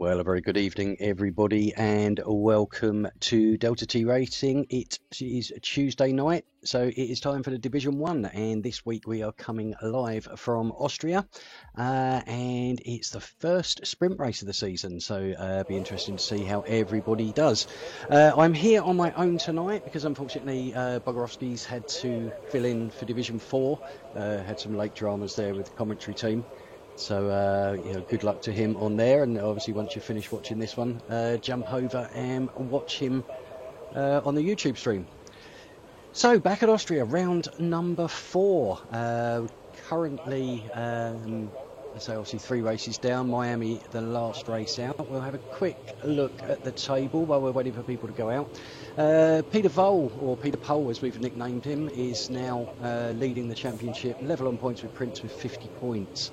Well, a very good evening, everybody, and welcome to Delta T Racing. It is Tuesday night, so it is time for the Division 1, and this week we are coming live from Austria, and it's the first sprint race of the season, so it'll be interesting to see how everybody does. I'm here on my own tonight because unfortunately Bogorovsky's had to fill in for Division 4, had some late dramas there with the commentary team. So, good luck to him on there. And obviously, once you finish watching this one, jump over and watch him on the YouTube stream. So, back at Austria, round number 4. Currently, so obviously 3 races down. Miami, the last race out. We'll have a quick look at the table while we're waiting for people to go out. Peter Vole, or Peter Pole as we've nicknamed him, is now leading the championship, level on points with Prince with 50 points.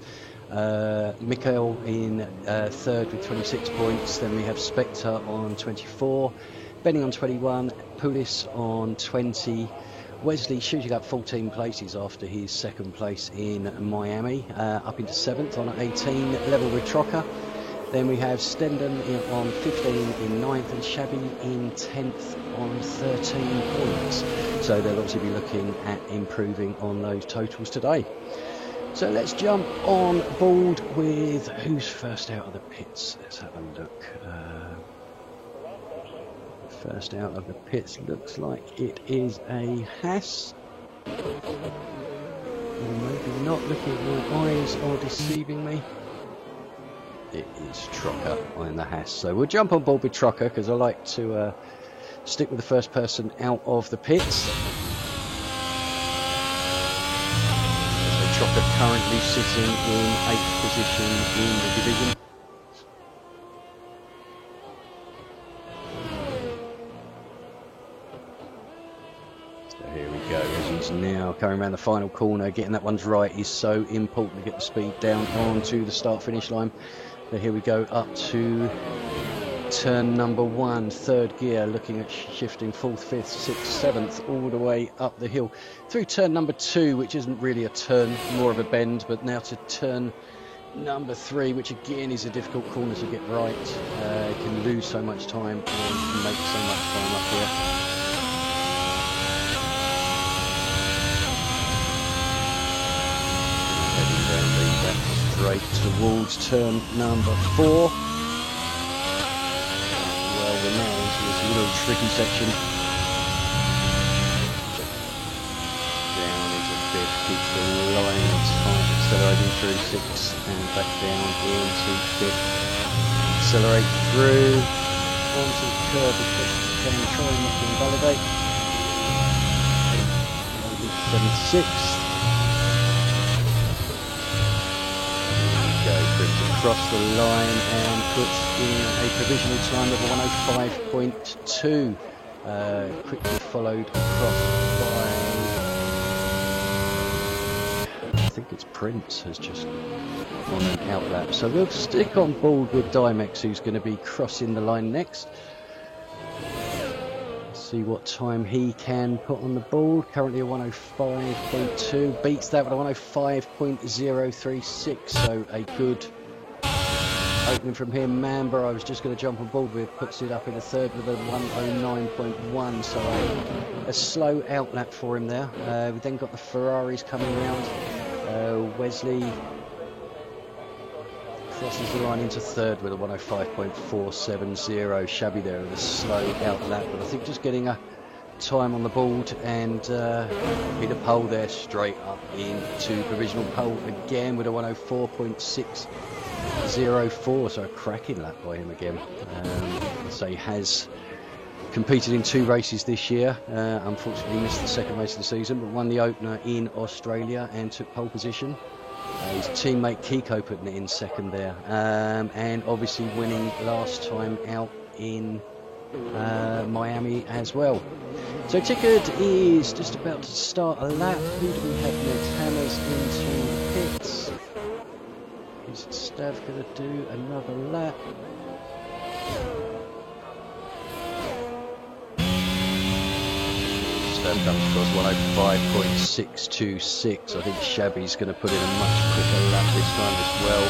Mikhail in third with 26 points. Then we have Spectre on 24, Benny on 21, Pulis on 20. Wesley shooting up 14 places after his second place in Miami, up into 7th on 18, level with Trocker. Then we have Stendhal on 15 in 9th and Shabby in 10th on 13 points. So they'll obviously be looking at improving on those totals today. So let's jump on board with who's first out of the pits. Let's have a look. First out of the pits looks like it is a Haas. Or maybe not, looking at my eyes are deceiving me. It is Trocker on the Haas. So we'll jump on board with Trocker because I like to stick with the first person out of the pits. Trocker currently sitting in 8th position in the division. So here we go, as he's now coming around the final corner. Getting that one's right is so important to get the speed down onto the start-finish line. So here we go up to turn number 1, 3rd gear, looking at shifting 4th, 5th, 6th, 7th, all the way up the hill. Through turn number 2, which isn't really a turn, more of a bend, but now to turn number 3, which again is a difficult corner to get right. Can lose so much time and make so much time up here. Heading down the straight towards turn number 4. We're now into this little tricky section. Down into 5th, keeps the line tight, accelerating through 6th and back down into 5th. Accelerate through onto the curve as best as you can, try not to invalidate. 7th, 6th. Across the line and puts in a provisional time of 105.2, quickly followed across by, I think it's Prince has just on an outlap. So we'll stick on board with Dimex, who's going to be crossing the line next. See what time he can put on the board. Currently a 105.2, beats that with a 105.036, so a good opening from him. Mamba, I was just going to jump on board with, puts it up in the 3rd with a 109.1, so a slow outlap for him there. We've then got the Ferraris coming round. Wesley crosses the line into 3rd with a 105.470. Shabby there with a slow outlap, but I think just getting a time on the board, and Peter Pole there straight up into provisional pole again with a 104.604, so a cracking lap by him again. So he has competed in 2 races this year, unfortunately missed the 2nd race of the season, but won the opener in Australia and took pole position. His teammate Kiko putting it in 2nd there, and obviously winning last time out in Miami as well. So Tickard is just about to start a lap. Who do we have next? Hammers into pits. Is Stav going to do another lap? Stav comes across 105.626. I think Shabby's going to put in a much quicker lap this time as well.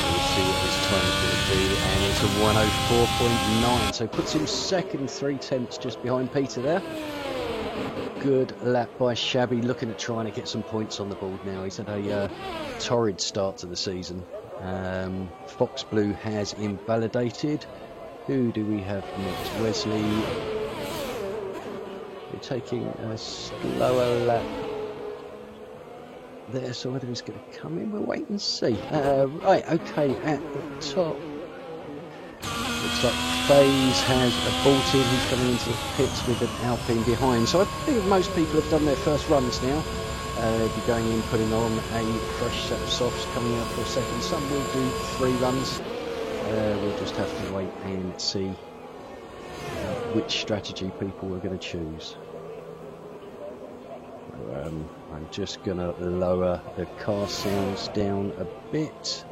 So we'll see what his time is going to be, and it's a 104.9, so puts him second, 3/10 just behind Peter there. Good lap by Shabby, looking at trying to get some points on the board now. He's had a torrid start to the season. Fox Blue has invalidated. Who do we have next? Wesley. We're taking a slower lap there, so whether he's going to come in, we'll wait and see. Right, okay, at the top. Looks like FaZe has aborted. He's coming into the pits with an Alpine behind. So I think most people have done their first runs now. They'll be going in, putting on a fresh set of softs, coming out for a second. Some will do 3 runs. We'll just have to wait and see which strategy people are going to choose. I'm just going to lower the car sounds down a bit.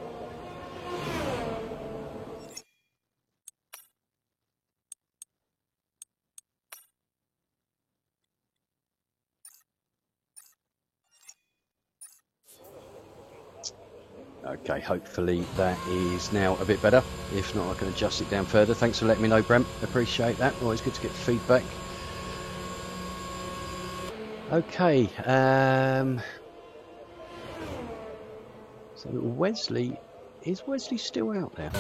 Okay, hopefully that is now a bit better. If not, I can adjust it down further. Thanks for letting me know, Brent. Appreciate that. Always good to get feedback. Okay, so Wesley, is Wesley still out there?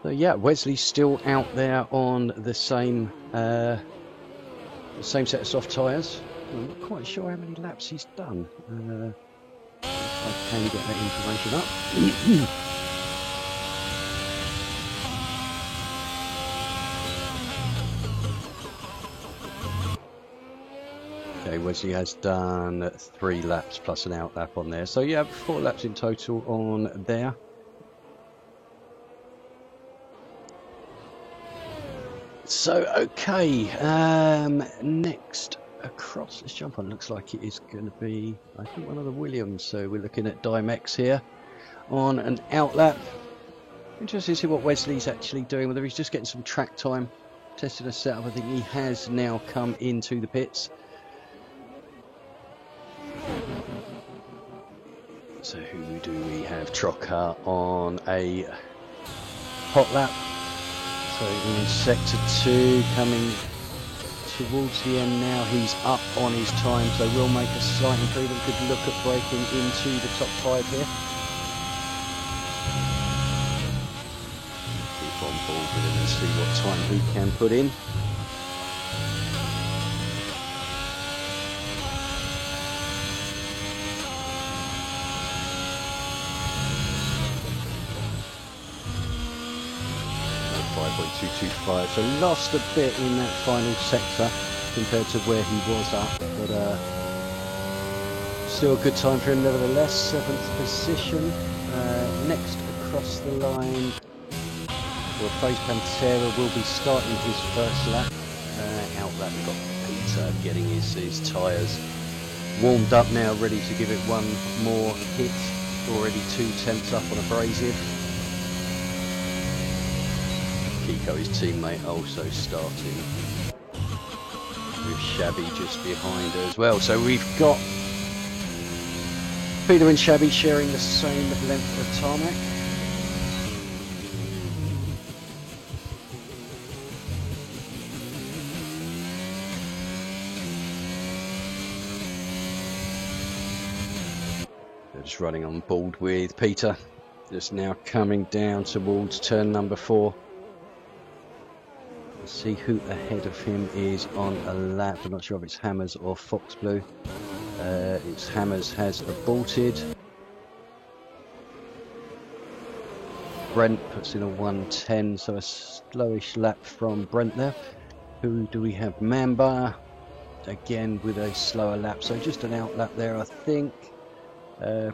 So yeah, Wesley's still out there on the same set of soft tyres. I'm not quite sure how many laps he's done. If I can get that information up. Okay, Wesley has done 3 laps plus an out lap on there. So yeah, 4 laps in total on there. So, okay, next across, let's jump on. Looks like it is going to be, I think, one of the Williams. So we're looking at Dimex here on an out lap. Interesting to see what Wesley's actually doing, whether he's just getting some track time, testing a setup. I think he has now come into the pits. So who do we have? Trocker on a hot lap. So in sector 2, coming towards the end now, he's up on his time, so we'll make a slight improvement. Could look at breaking into the top 5 here. Keep on board with him and see what time he can put in. .225, so lost a bit in that final sector compared to where he was at, but still a good time for him nevertheless. 7th position. Next across the line, well, FaZe Pantera will be starting his first lap. Out lap, we've got Peter getting his tyres warmed up now, ready to give it one more hit. Already 2/10 up on abrasive. Kiko, his teammate, also starting with Shabby just behind her as well. So we've got Peter and Shabby sharing the same length of tarmac. They're just running on board with Peter. Just now coming down towards turn number 4. See who ahead of him is on a lap. I'm not sure if it's Hammers or Fox Blue. It's Hammers has aborted. Brent puts in a 1:10, so a slowish lap from Brent there. Who do we have? Mamba again with a slower lap, so just an out lap there, I think.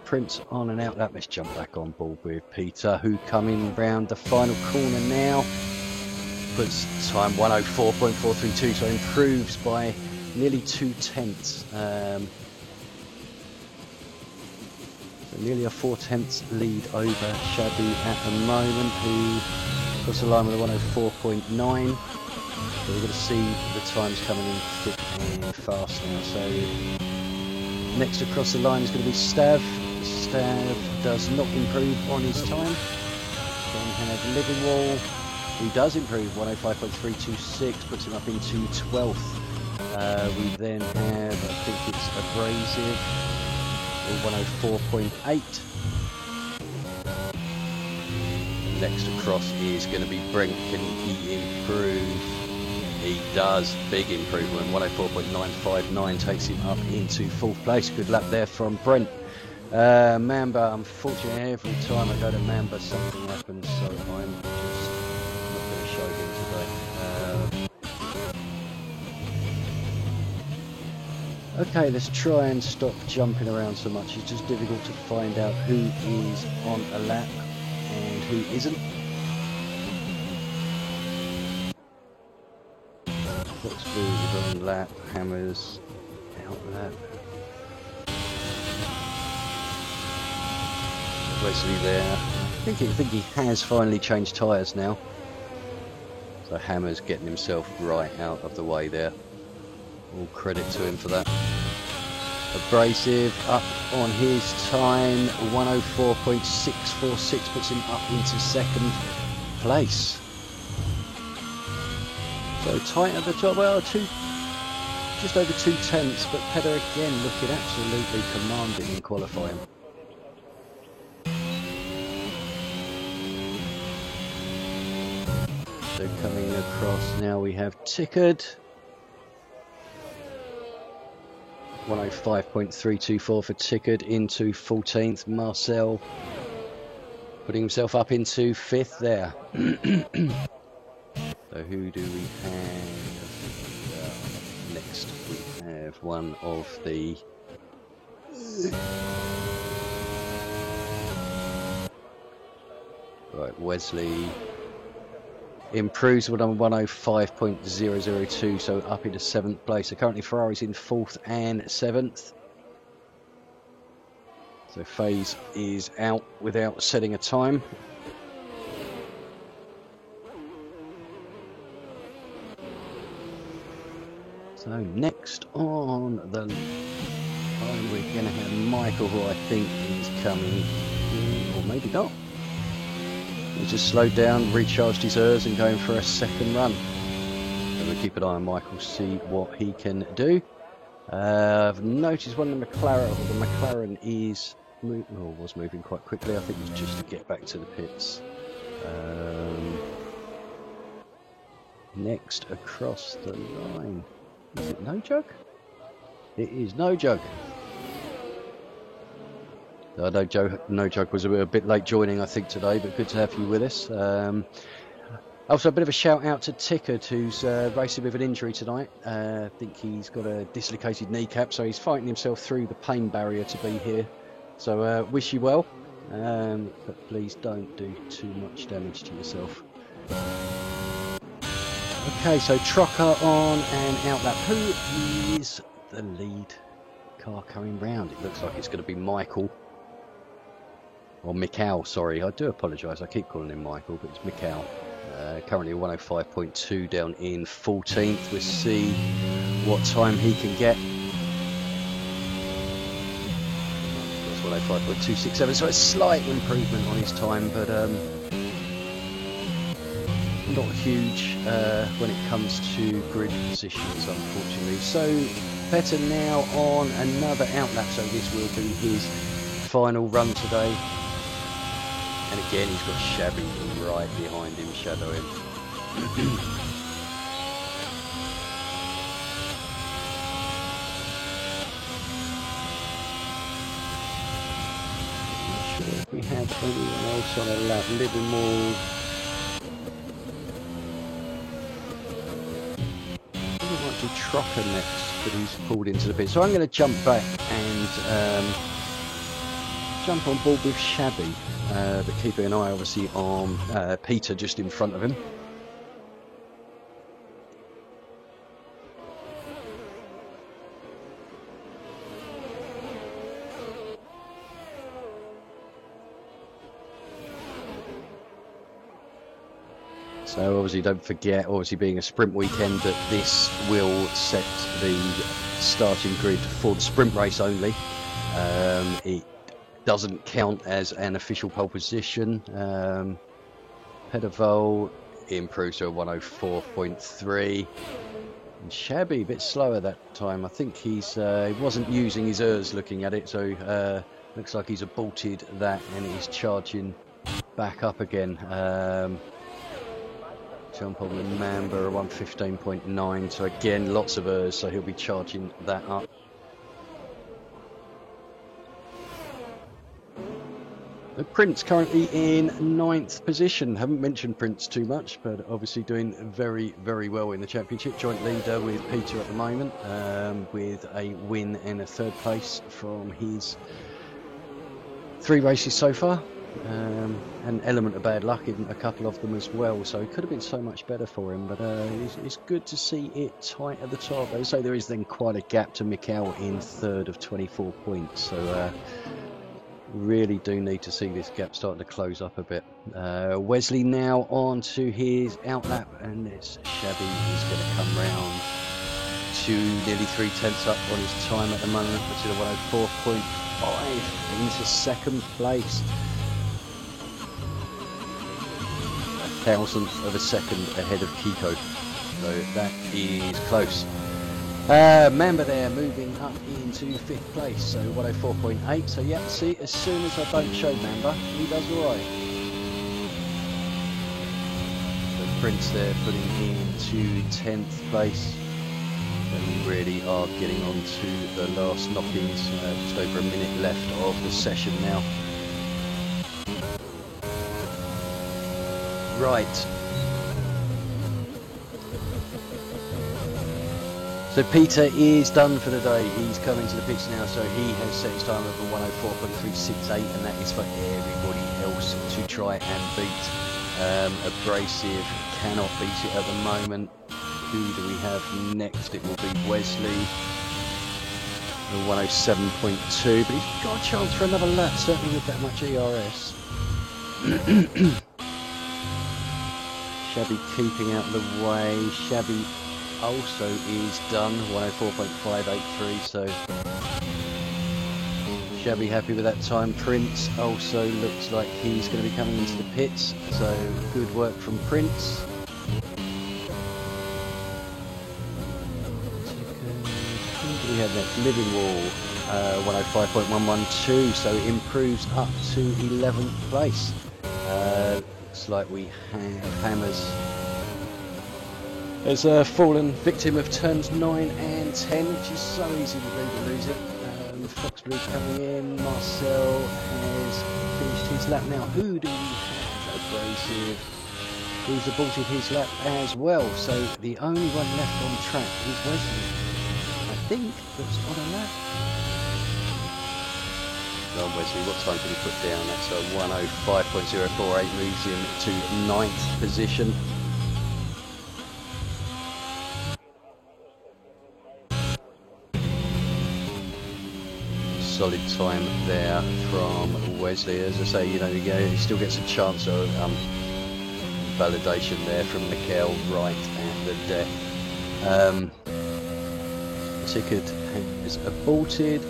Prince on an out lap. Let's jump back on board with Peter, who coming round the final corner now. Puts time 104.432, so improves by nearly 2/10. So nearly a 4/10 lead over Shabby at the moment, who puts a line with a 104.9. So we're going to see the times coming in thick and fast now. So next across the line is going to be Stav. Stav does not improve on his time. Then have Livingwall, who does improve, 105.326, puts him up into 12th. We then have, I think it's Abrasive, 104.8. Next across is going to be Brent. Can he improve? He does. Big improvement. 104.959 takes him up into 4th place. Good luck there from Brent. Mamba, unfortunately, every time I go to Mamba, something happens, so I'm just not going to show him today. Okay, let's try and stop jumping around so much. It's just difficult to find out who is on a lap and who isn't. Foxblue is on lap, Hammers out lap. Wesley there. I think he has finally changed tyres now. So Hammer's getting himself right out of the way there. All credit to him for that. Abrasive up on his time, 104.646, puts him up into 2nd place. So tight at the top, well, just over 2 tenths, but Pedder again looking absolutely commanding in qualifying. So coming across now we have Tickard. 105.324 for Tickard into 14th. Marcel putting himself up into 5th there. So who do we have next? We have one of the right, Wesley improves on 105.002, so up into 7th place. So currently Ferrari's in 4th and 7th. So FaZe is out without setting a time. So next on the line we're going to have Michael, who I think is coming in, or maybe not. He just slowed down, recharged his ERS and going for a 2nd run. So we'll keep an eye on Michael, see what he can do. I've noticed one of the McLaren is was moving quite quickly. I think it's just to get back to the pits. Next across the line, is it No Jug? It is No Jug. I know No Jug was a bit late joining, I think, today, but good to have you with us. Also, a bit of a shout out to Tickard, who's racing with an injury tonight. I think he's got a dislocated kneecap, so he's fighting himself through the pain barrier to be here. So wish you well, but please don't do too much damage to yourself. Okay, so Trucker on and out lap. Who is the lead car coming round? It looks like it's going to be Michael. Or Mikhail, sorry, I do apologise, I keep calling him Michael, but it's Mikhail. Currently 105.2 down in 14th. We'll see what time he can get. That's 105.267, so a slight improvement on his time, but not huge when it comes to grid positions, unfortunately. So Vettel now on another outlap, so this will be his final run today. And again, he's got Shabby right behind him, shadowing. Not sure if we have anyone else on a lap. Livermore. I might do Trocker next, but he's pulled into the pit. So I'm going to jump back and jump on board with Shabby. But keeping an eye obviously on Peter just in front of him. So obviously don't forget, obviously being a sprint weekend, that this will set the starting grid for the sprint race only. It doesn't count as an official pole position. Pedevol improves to a 104.3. And Shabby a bit slower that time. I think he wasn't using his ERS looking at it, so looks like he's aborted that and he's charging back up again. Jump on the Mamba 115.9, so again lots of ERS, so he'll be charging that up. The Prince currently in 9th position. Haven't mentioned Prince too much, but obviously doing very, very well in the championship. Joint leader with Peter at the moment, with a win and a 3rd place from his 3 races so far. An element of bad luck in a couple of them as well, so it could have been so much better for him, but it's good to see it tight at the top. As I say, there is then quite a gap to Mikkel in 3rd of 24 points, so really do need to see this gap starting to close up a bit. Wesley now on to his outlap, and it's Shabby is going to come round to nearly 3/10 up on his time at the moment, which is a 104.5 into 2nd place. 1,000th of a second ahead of Kiko, so that is close. Mamba there moving up into 5th place, so 104.8. So yeah, see, as soon as I don't show Mamba, he does alright. So Prince there putting into 10th place. And we really are getting on to the last knockings. Just over a minute left of the session now. Right. So Peter is done for the day. He's coming to the pits now, so he has set his time of a 104.368, and that is for everybody else to try and beat. Abrasive cannot beat it at the moment. Who do we have next? It will be Wesley. 107.2, but he's got a chance for another lap, certainly with that much ERS. Shabby keeping out of the way. Shabby also is done, 104.583, so Shabby happy with that time. Prince also looks like he's going to be coming into the pits, so good work from Prince. We have that Living Wall, 105.112, so it improves up to 11th place. Looks like we have Hammers has fallen victim of turns 9 and 10, which is so easy to lose it. Fox Blue coming in. Marcel has finished his lap now. Who do we have? Abrasive, who's aborted his lap as well. So the only one left on track is Wesley, I think, that's on a lap. Well, Wesley, what time can he put down? That's a 105.048, moves him to 9th position. Solid time there from Wesley. As I say, you know, he still gets a chance of validation there from Mikkel right at the deck. Ticket is aborted.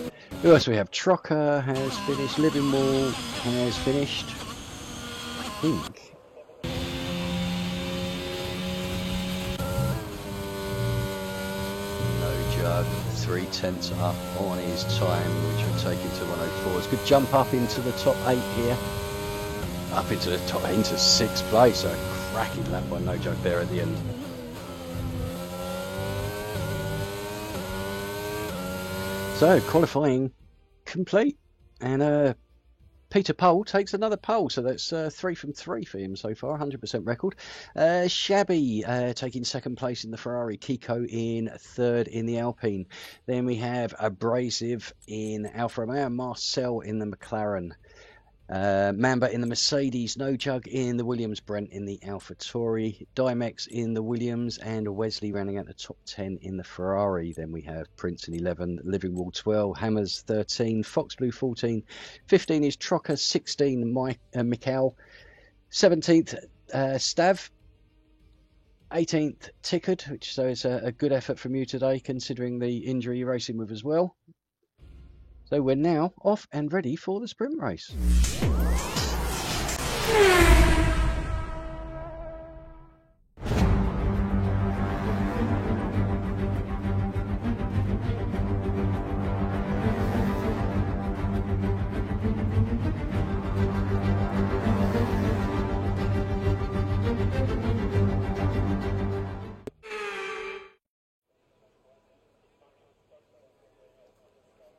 Who else do we have? Trocker has finished. Living Wall has finished, I think. No Jug, 3/10 up on his time, which will take him to 104. It's a good jump up into the top 8 here. Up into the top, into 6th place. A cracking lap by No Jug there at the end. So qualifying complete, and Peter Pole takes another pole, so that's 3 from 3 for him so far, 100% record. Shabby taking 2nd place in the Ferrari, Kiko in 3rd in the Alpine. Then we have Abrasive in Alfa Romeo, Marcel in the McLaren. Mamba in the Mercedes, No Jug in the Williams, Brent in the AlphaTauri, Dimex in the Williams, and Wesley rounding out the top 10 in the Ferrari. Then we have Prince in 11, Living Wall 12, Hammers 13, Fox Blue 14, 15 is Trocker, 16 Mikkel, 17th Stav, 18th tickered, which so it's a good effort from you today, considering the injury you're racing with as well. So we're now off and ready for the sprint race.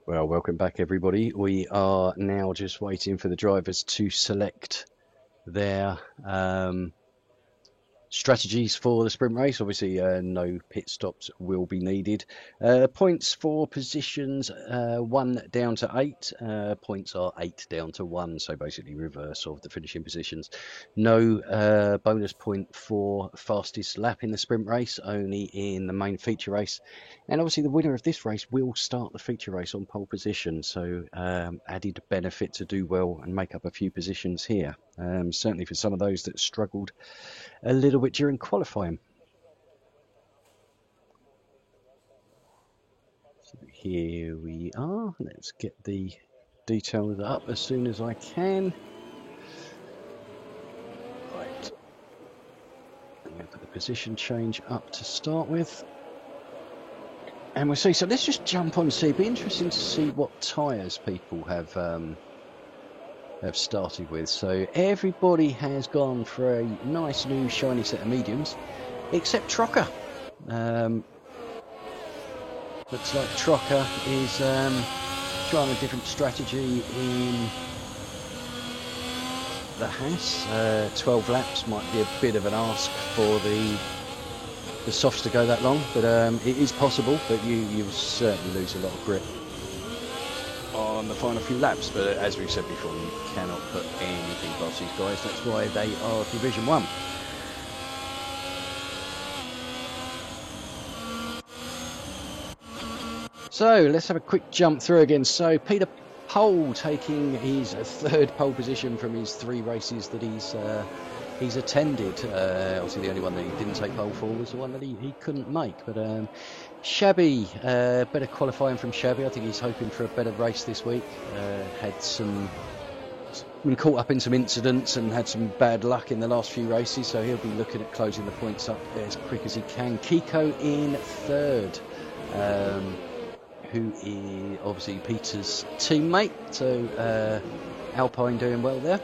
Well, welcome back, everybody. We are now just waiting for the drivers to select their strategies for the sprint race. Obviously, no pit stops will be needed. Points for positions 1 down to 8. Points are 8 down to 1, so basically reverse of the finishing positions. No bonus point for fastest lap in the sprint race, only in the main feature race. And obviously the winner of this race will start the feature race on pole position, so added benefit to do well and make up a few positions here. Certainly for some of those that struggled a little bit during qualifying. So here we are. Let's get the details up as soon as I can. Right. I'm going to put the position change up to start with. And we'll see. So let's just jump on and see. It'd be interesting to see what tyres people have started with. So everybody has gone for a nice new shiny set of mediums, except Trocker. Looks like Trocker is trying a different strategy in the Haas. 12 laps might be a bit of an ask for the softs to go that long, but it is possible, but you'll certainly lose a lot of grip on the final few laps. But as we've said before, you cannot put anything past these guys. That's why they are Division 1. So let's have a quick jump through again. So Peter Pole taking his 3rd pole position from his 3 races that he's attended. Obviously the only one that he didn't take pole for was the one that he couldn't make. But Shabby, better qualifying from Shabby. I think he's hoping for a better race this week. Been caught up in some incidents and had some bad luck in the last few races, so he'll be looking at closing the points up as quick as he can. Kiko in 3rd, who is obviously Peter's teammate, so Alpine doing well there.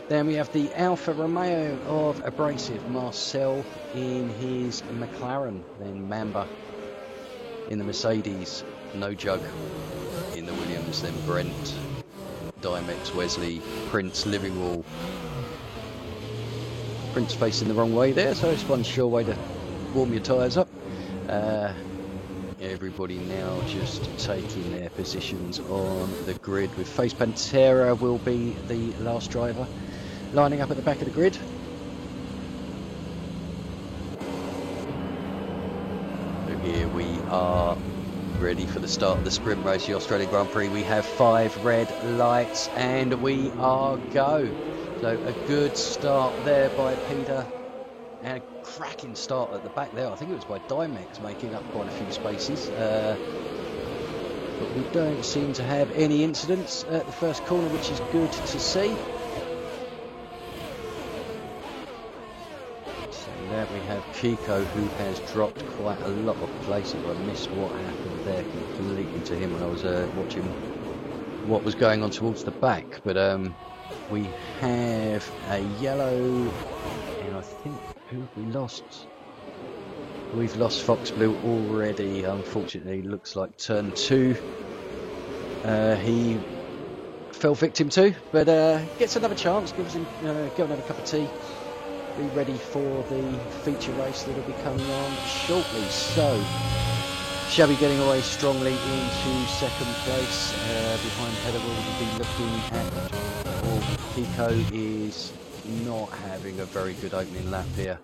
Then we have the Alfa Romeo of Abrasive, Marcel in his McLaren. Then Mamba in the Mercedes, No Jug in the Williams. Then Brent, Dimex, Wesley, Prince, Livingwall. Prince facing the wrong way there, so it's one sure way to warm your tyres up. Everybody now just taking their positions on the grid, with Face Pantera will be the last driver lining up at the back of the grid. So here we are ready for the start of the sprint race, the Australian Grand Prix. We have 5 red lights and we are go. So a good start there by Peter and a cracking start at the back there. I think it was by Dimex making up quite a few spaces. But we don't seem to have any incidents at the first corner, which is good to see. There we have Kiko, who has dropped quite a lot of places. I missed what happened there completely to him when I was watching what was going on towards the back. But we have a yellow, and I think who we lost. We've lost Fox Blue already, unfortunately. Looks like turn 2 he fell victim to, but gets another chance, gives him go and have a cup of tea. Be ready for the feature race that will be coming on shortly. So Shabby getting away strongly into 2nd place. Behind Heather will be looking at, Kiko is not having a very good opening lap here,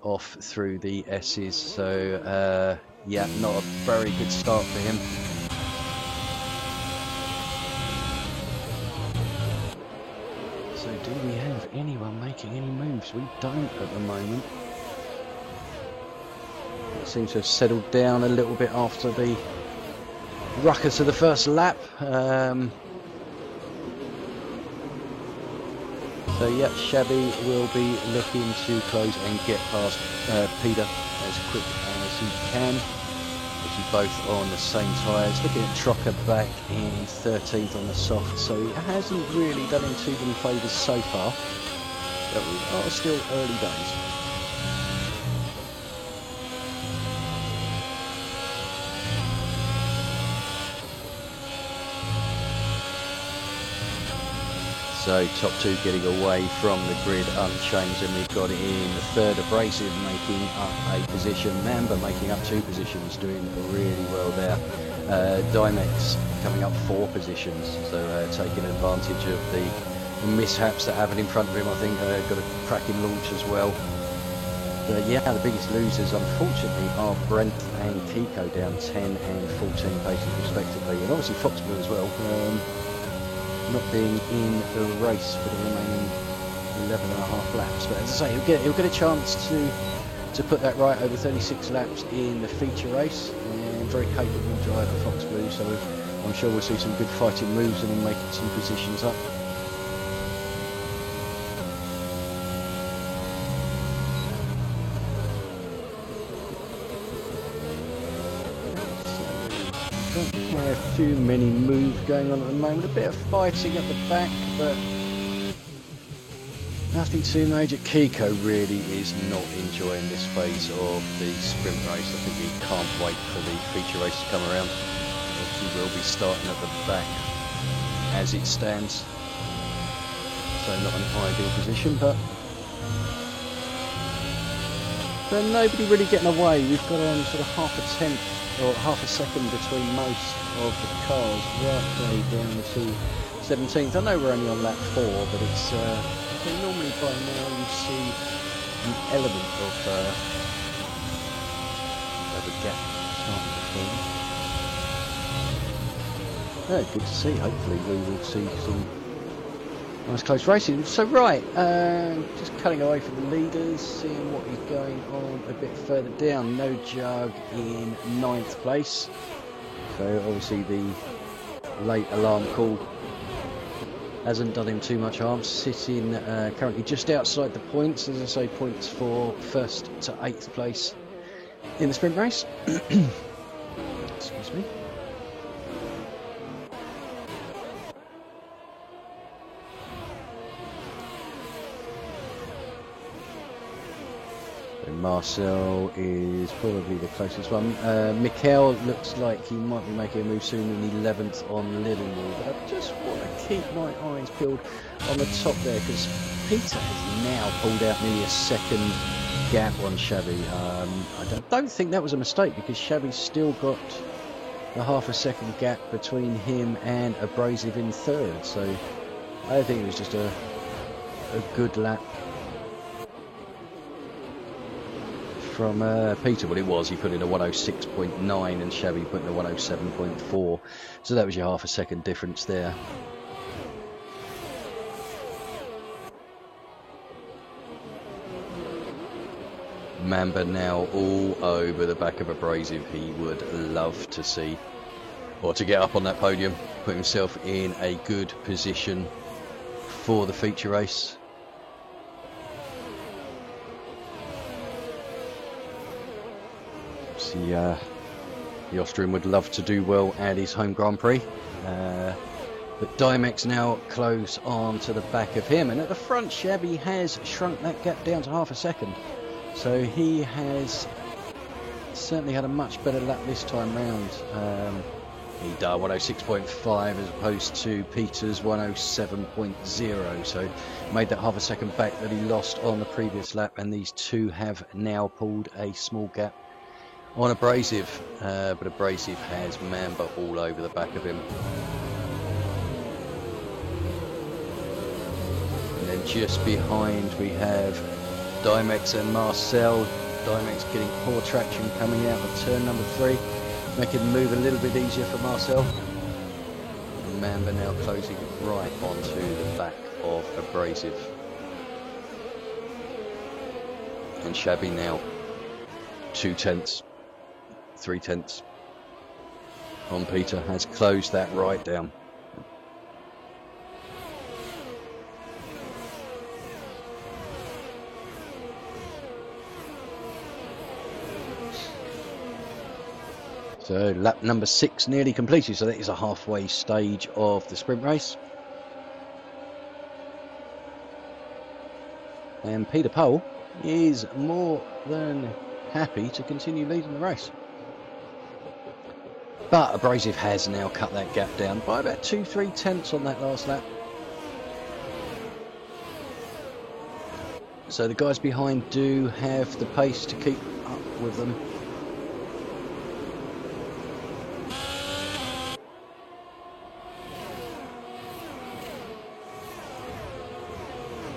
off through the S's. So yeah, not a very good start for him. So do we have anyone making any moves? We don't at the moment. seems to have settled down a little bit after the ruckus of the first lap. So yeah, Shabby will be looking to close and get past Peter as quick as he can. Actually both on the same tyres. Looking at Trocker back in 13th on the soft, so it hasn't really done him too many favours so far. But we are still early days. So top two getting away from the grid unchanged, and we've got in the third Abrasive making up a position, Mamba making up 2 positions, doing really well there. Dymex coming up 4 positions, so taking advantage of the mishaps that happened in front of him. I think got a cracking launch as well. But yeah, the biggest losers unfortunately are Brent and Kiko, down 10 and 14 paces respectively, and obviously Foxblue as well. Not being in the race for the remaining 11.5 laps, but as I say, he'll get a chance to put that right over 36 laps in the feature race, and very capable driver Foxblue, so I'm sure we'll see some good fighting moves and him making some positions up. Too many moves going on at the moment, a bit of fighting at the back, but nothing too major. Kiko really is not enjoying this phase of the sprint race. I think he can't wait for the feature race to come around. He will be starting at the back as it stands, so not an ideal position, but nobody really getting away. We've got on sort of half a tenth or half a second between most of the cars, right way down to 17th. I know we're only on lap 4, but it's normally by now you see an element of a gap starting to form. Yeah, good to see. Hopefully we will see some nice close racing. So right, just cutting away from the leaders, seeing what is going on a bit further down. No Jug in 9th place. So obviously the late alarm call hasn't done him too much harm. Sitting currently just outside the points, as I say, points for 1st to 8th place in the sprint race. Excuse me. Marcel is probably the closest one. Mikel looks like he might be making a move soon in 11th on Lillingwood. But I just want to keep my eyes peeled on the top there, because Peter has now pulled out nearly a second gap on Shabby. I don't think that was a mistake, because Shabby's still got a half a second gap between him and Abrasive in 3rd. So I think it was just a good lap from Peter. Well, it was. He put in a 106.9 and Shabby put in a 107.4. So that was your half a second difference there. Mamba now all over the back of Abrasive. He would love to see, or to get up on that podium, put himself in a good position for the feature race. The Austrian would love to do well at his home Grand Prix, but Dymex now close on to the back of him, and at the front Shabby has shrunk that gap down to half a second, so he has certainly had a much better lap this time round. He done 106.5 as opposed to Peter's 107.0, so made that half a second back that he lost on the previous lap, and these two have now pulled a small gap on Abrasive, but Abrasive has Mamba all over the back of him. And then just behind we have Dymex and Marcel. Dymex getting poor traction coming out of turn number 3, making the move a little bit easier for Marcel. And Mamba now closing right onto the back of Abrasive. And Shabby now 2/10 3/10 on Peter has closed that right down. So lap number 6 nearly completed, so that is a halfway stage of the sprint race. And Peter Pole is more than happy to continue leading the race. But Abrasive has now cut that gap down by about 2-3 tenths on that last lap. So the guys behind do have the pace to keep up with them.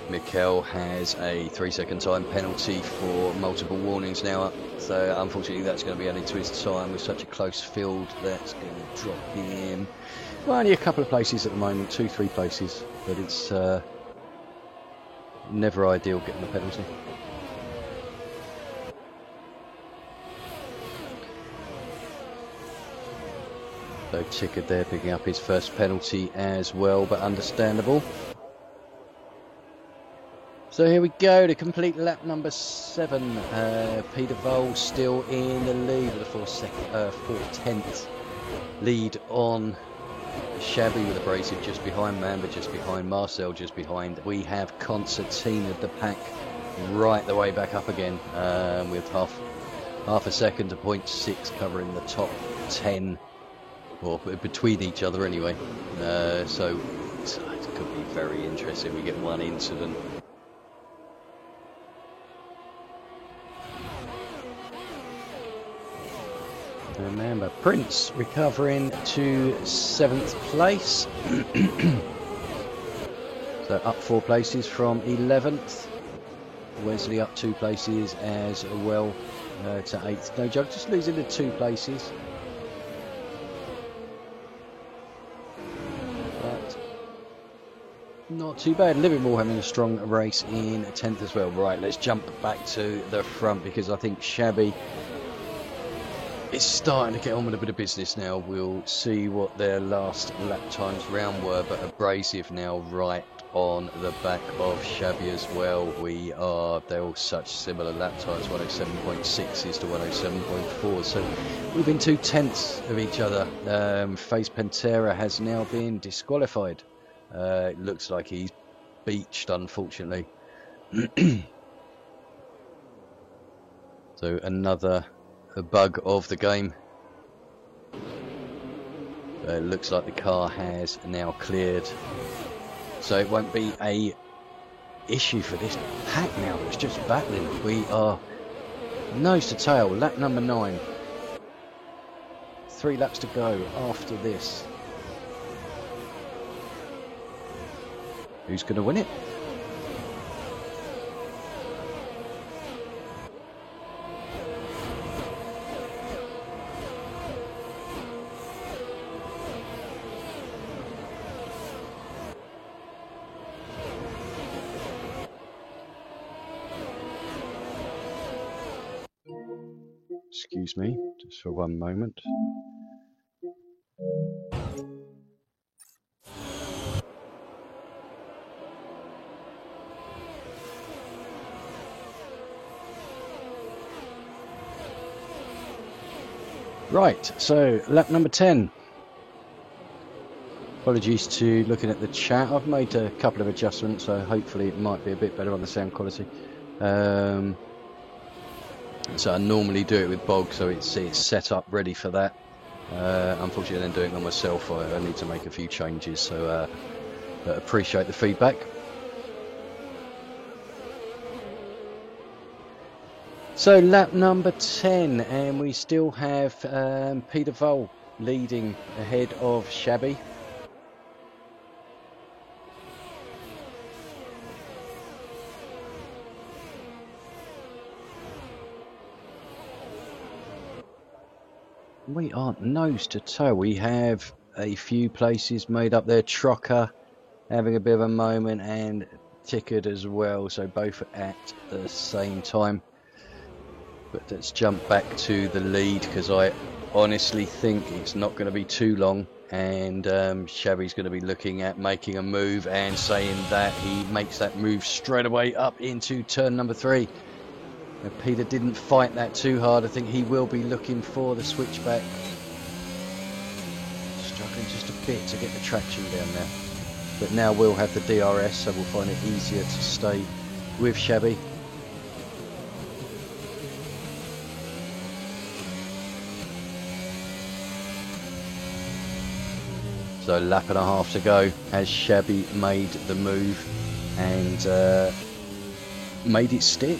Mikel has a 3-second time penalty for multiple warnings now, so unfortunately that's going to be added to his time with such a close field. That's going to drop him, well, only a couple of places at the moment, 2-3 places, but it's never ideal getting the penalty. So Tickard there picking up his first penalty as well, but understandable. So here we go to complete lap number 7. Peter Vole still in the lead with a 4/10 lead on Shabby, with Abrasive just behind, Mamba just behind, Marcel just behind. We have Concertina the pack right the way back up again, with half a second to 0.6 covering the top 10, or between each other anyway. So it could be very interesting. We get one incident. Remember, Prince recovering to 7th place. So up 4 places from 11th. Wesley up 2 places as well to 8th. No joke, just losing the 2 places. But not too bad. Livermore having a strong race in 10th as well. Right, let's jump back to the front, because I think Shabby it's starting to get on with a bit of business now. We'll see what their last lap times round were, but Abrasive now right on the back of Shabby as well. They're all such similar lap times, 107.6s to 107.4, so within 2 tenths of each other. Face Pantera has now been disqualified. It looks like he's beached, unfortunately. So another bug of the game. It looks like the car has now cleared, so it won't be a issue for this pack now. It's just battling. We are nose to tail, lap number 9. 3 laps to go after this. Who's going to win it? Excuse me, just for one moment. Right, so lap number 10. Apologies to looking at the chat. I've made a couple of adjustments, so hopefully it might be a bit better on the sound quality. So I normally do it with Bog, so it's set up ready for that. Unfortunately, then doing it on myself, I need to make a few changes, so but appreciate the feedback. So lap number 10, and we still have Peter Vole leading ahead of Shabby. We aren't nose to toe. We have a few places made up there. Trocker having a bit of a moment, and Tickard as well. So both at the same time. But let's jump back to the lead, because I honestly think it's not going to be too long, and Shabby's going to be looking at making a move, and saying that he makes that move straight away up into turn number 3. Now, Peter didn't fight that too hard. I think he will be looking for the switchback. Struggling just a bit to get the traction down there. But now we'll have the DRS, so we'll find it easier to stay with Shabby. So lap and a half to go. Has Shabby made the move and made it stick?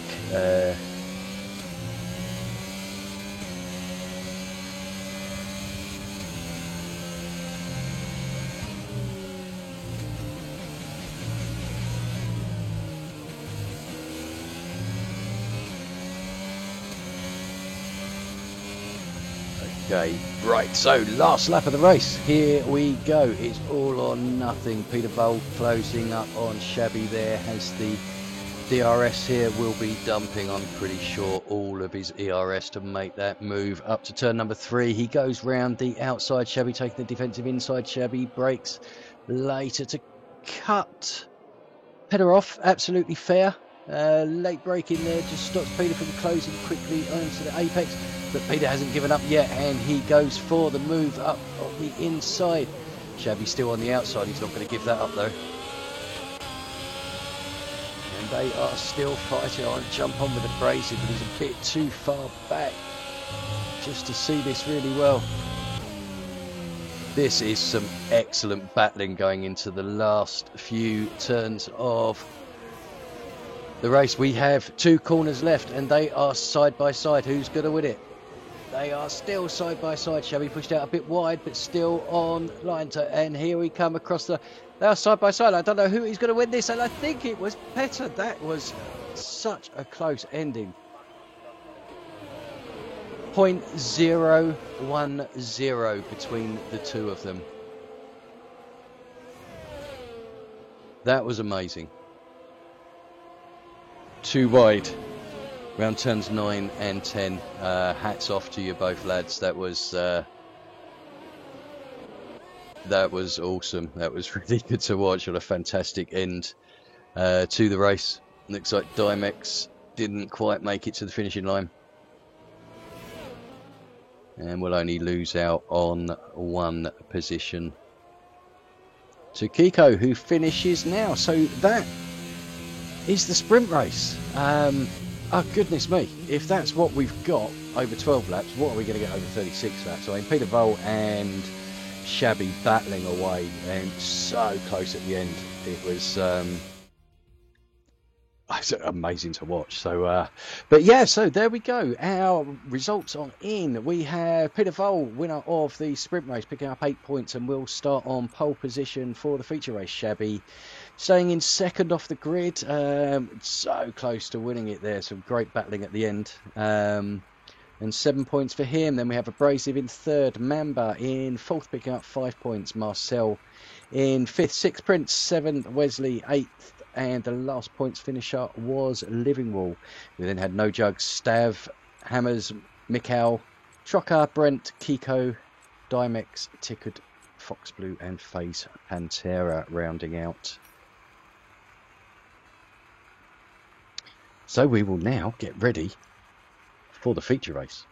Okay, right, so last lap of the race, here we go. It's all or nothing. Peter Bol closing up on Shabby there, has the DRS here, will be dumping, I'm pretty sure, all of his ERS to make that move up to turn number 3. He goes round the outside Shabby, taking the defensive inside Shabby, brakes later to cut Peter off, absolutely fair. Late braking there just stops Peter from closing quickly onto the apex, but Peter hasn't given up yet, and he goes for the move up on the inside. Shabby still on the outside, he's not going to give that up though. And they are still fighting on. Jump on with the braces, but he's a bit too far back just to see this really well. This is some excellent battling going into the last few turns of the race. We have 2 corners left, and they are side by side. Who's going to win it? They are still side by side. Shabby pushed out a bit wide, but still on line. And here we come across the... They are side by side. I don't know who is going to win this, and I think it was Petter. That was such a close ending. 0.010 between the two of them. That was amazing. 2 wide round turns 9 and 10. Hats off to you both, lads. That was awesome. That was really good to watch. What a fantastic end to the race. Looks like Dymex didn't quite make it to the finishing line, and will only lose out on 1 position to Kiko, who finishes now. So that is the sprint race. Oh goodness me, if that's what we've got over 12 laps, what are we going to get over 36 laps? I mean, Peter Bol and Shabby battling away, and so close at the end. It was amazing to watch. So but yeah, so there we go. Our results are in. We have Peter Bol, winner of the sprint race, picking up 8 points, and will start on pole position for the feature race. Shabby staying in second off the grid, so close to winning it there. Some great battling at the end, and 7 points for him. Then we have Abrasive in third, Mamba in fourth, picking up 5 points, Marcel in fifth, sixth Prince, seventh Wesley, eighth, and the last points finisher was Livingwall. We then had No Jugs, Stav, Hammers, Mikhail, Trocker, Brent, Kiko, Dymex, Tickard, Fox Blue, and FaZe Pantera rounding out. So we will now get ready for the feature race.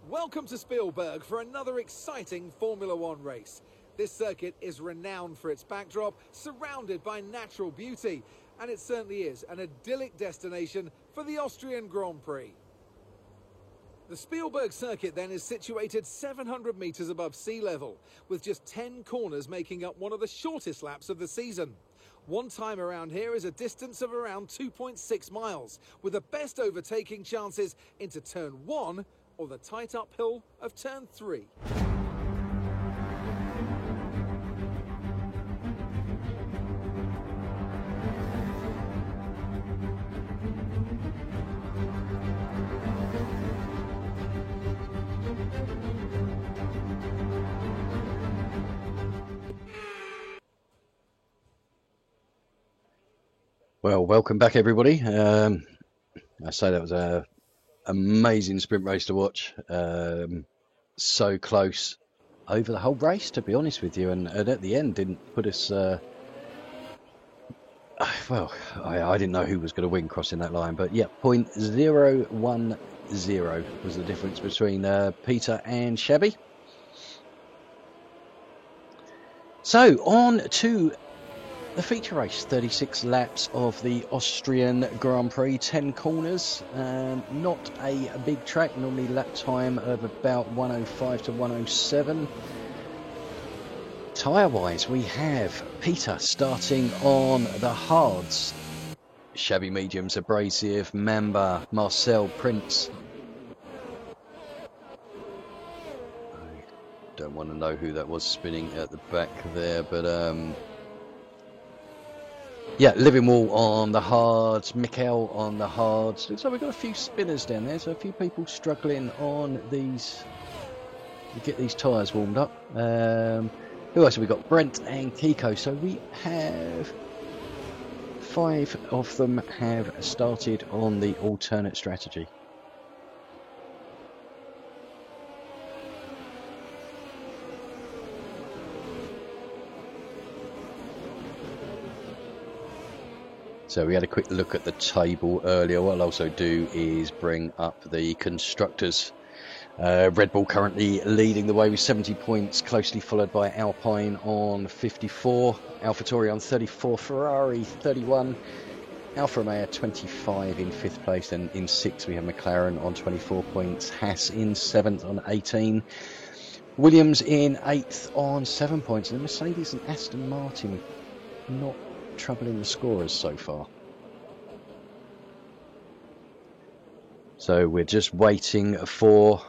Welcome to Spielberg for another exciting Formula One race. This circuit is renowned for its backdrop, surrounded by natural beauty, and it certainly is an idyllic destination for the Austrian Grand Prix. The Spielberg circuit then is situated 700 metres above sea level, with just 10 corners making up one of the shortest laps of the season. One time around here is a distance of around 2.6 miles, with the best overtaking chances into turn 1 or the tight uphill of turn 3. Well, welcome back, everybody. I say that was a amazing sprint race to watch. So close over the whole race, to be honest with you, and at the end didn't put us. Well, I didn't know who was going to win crossing that line, but yeah, 0.010 was the difference between Peter and Shabby. So on to the feature race, 36 laps of the Austrian Grand Prix, 10 corners, not a big track, normally lap time of about 105 to 107. Tyre-wise, we have Peter starting on the hards, Shabby mediums, abrasive, Mamba, Marcel, Prince. I don't want to know who that was spinning at the back there, but yeah, Livingwall on the hards, Mikkel on the hards. Looks like we've got a few spinners down there, so a few people struggling on these to get these tyres warmed up. Who else have we got? Brent and Kiko. So we have 5 of them have started on the alternate strategy. So we had a quick look at the table earlier. What I'll also do is bring up the constructors. Red Bull currently leading the way with 70 points, closely followed by Alpine on 54, AlphaTauri on 34, Ferrari 31, Alfa Romeo 25 in 5th place, and in 6th we have McLaren on 24 points, Haas in 7th on 18, Williams in 8th on 7 points, and Mercedes and Aston Martin not troubling the scorers so far. So we're just waiting for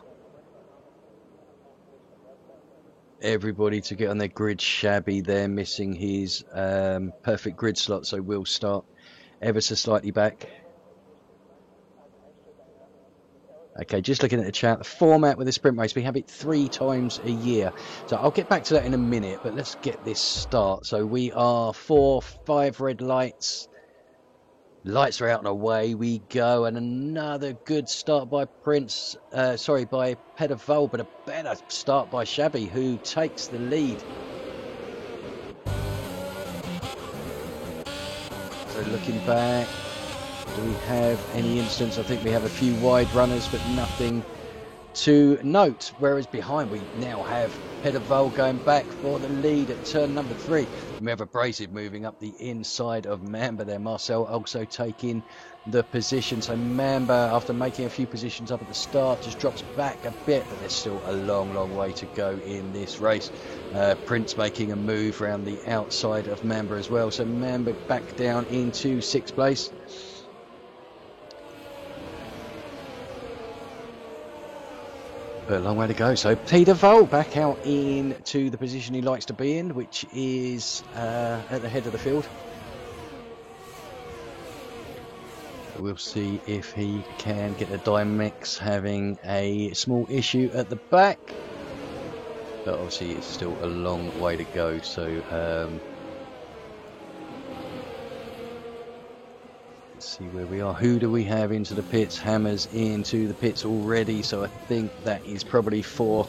everybody to get on their grid. Shabby there missing his perfect grid slot, so we'll start ever so slightly back. Okay, just looking at the chat, the format with the sprint race, we have it 3 times a year. So I'll get back to that in a minute, but let's get this start. So we are 5 red lights. Lights are out and away we go, and another good start by Prince, by Peter Vol, but a better start by Shabby, who takes the lead. So looking back, do we have any instance? I think we have a few wide runners, but nothing to note. Whereas behind we now have Peter Vol going back for the lead at turn number 3. We have Abrasive moving up the inside of Mamba there. Marcel also taking the position. So Mamba, after making a few positions up at the start, just drops back a bit, but there's still a long way to go in this race. Prince making a move around the outside of Mamba as well. So Mamba back down into 6th place. But a long way to go. So Peter Vol back out into the position he likes to be in, which is at the head of the field. We'll see if he can get the Dymex, having a small issue at the back. But obviously it's still a long way to go. So see where we are. Who do we have into the pits? Hammers into the pits already, so I think that is probably for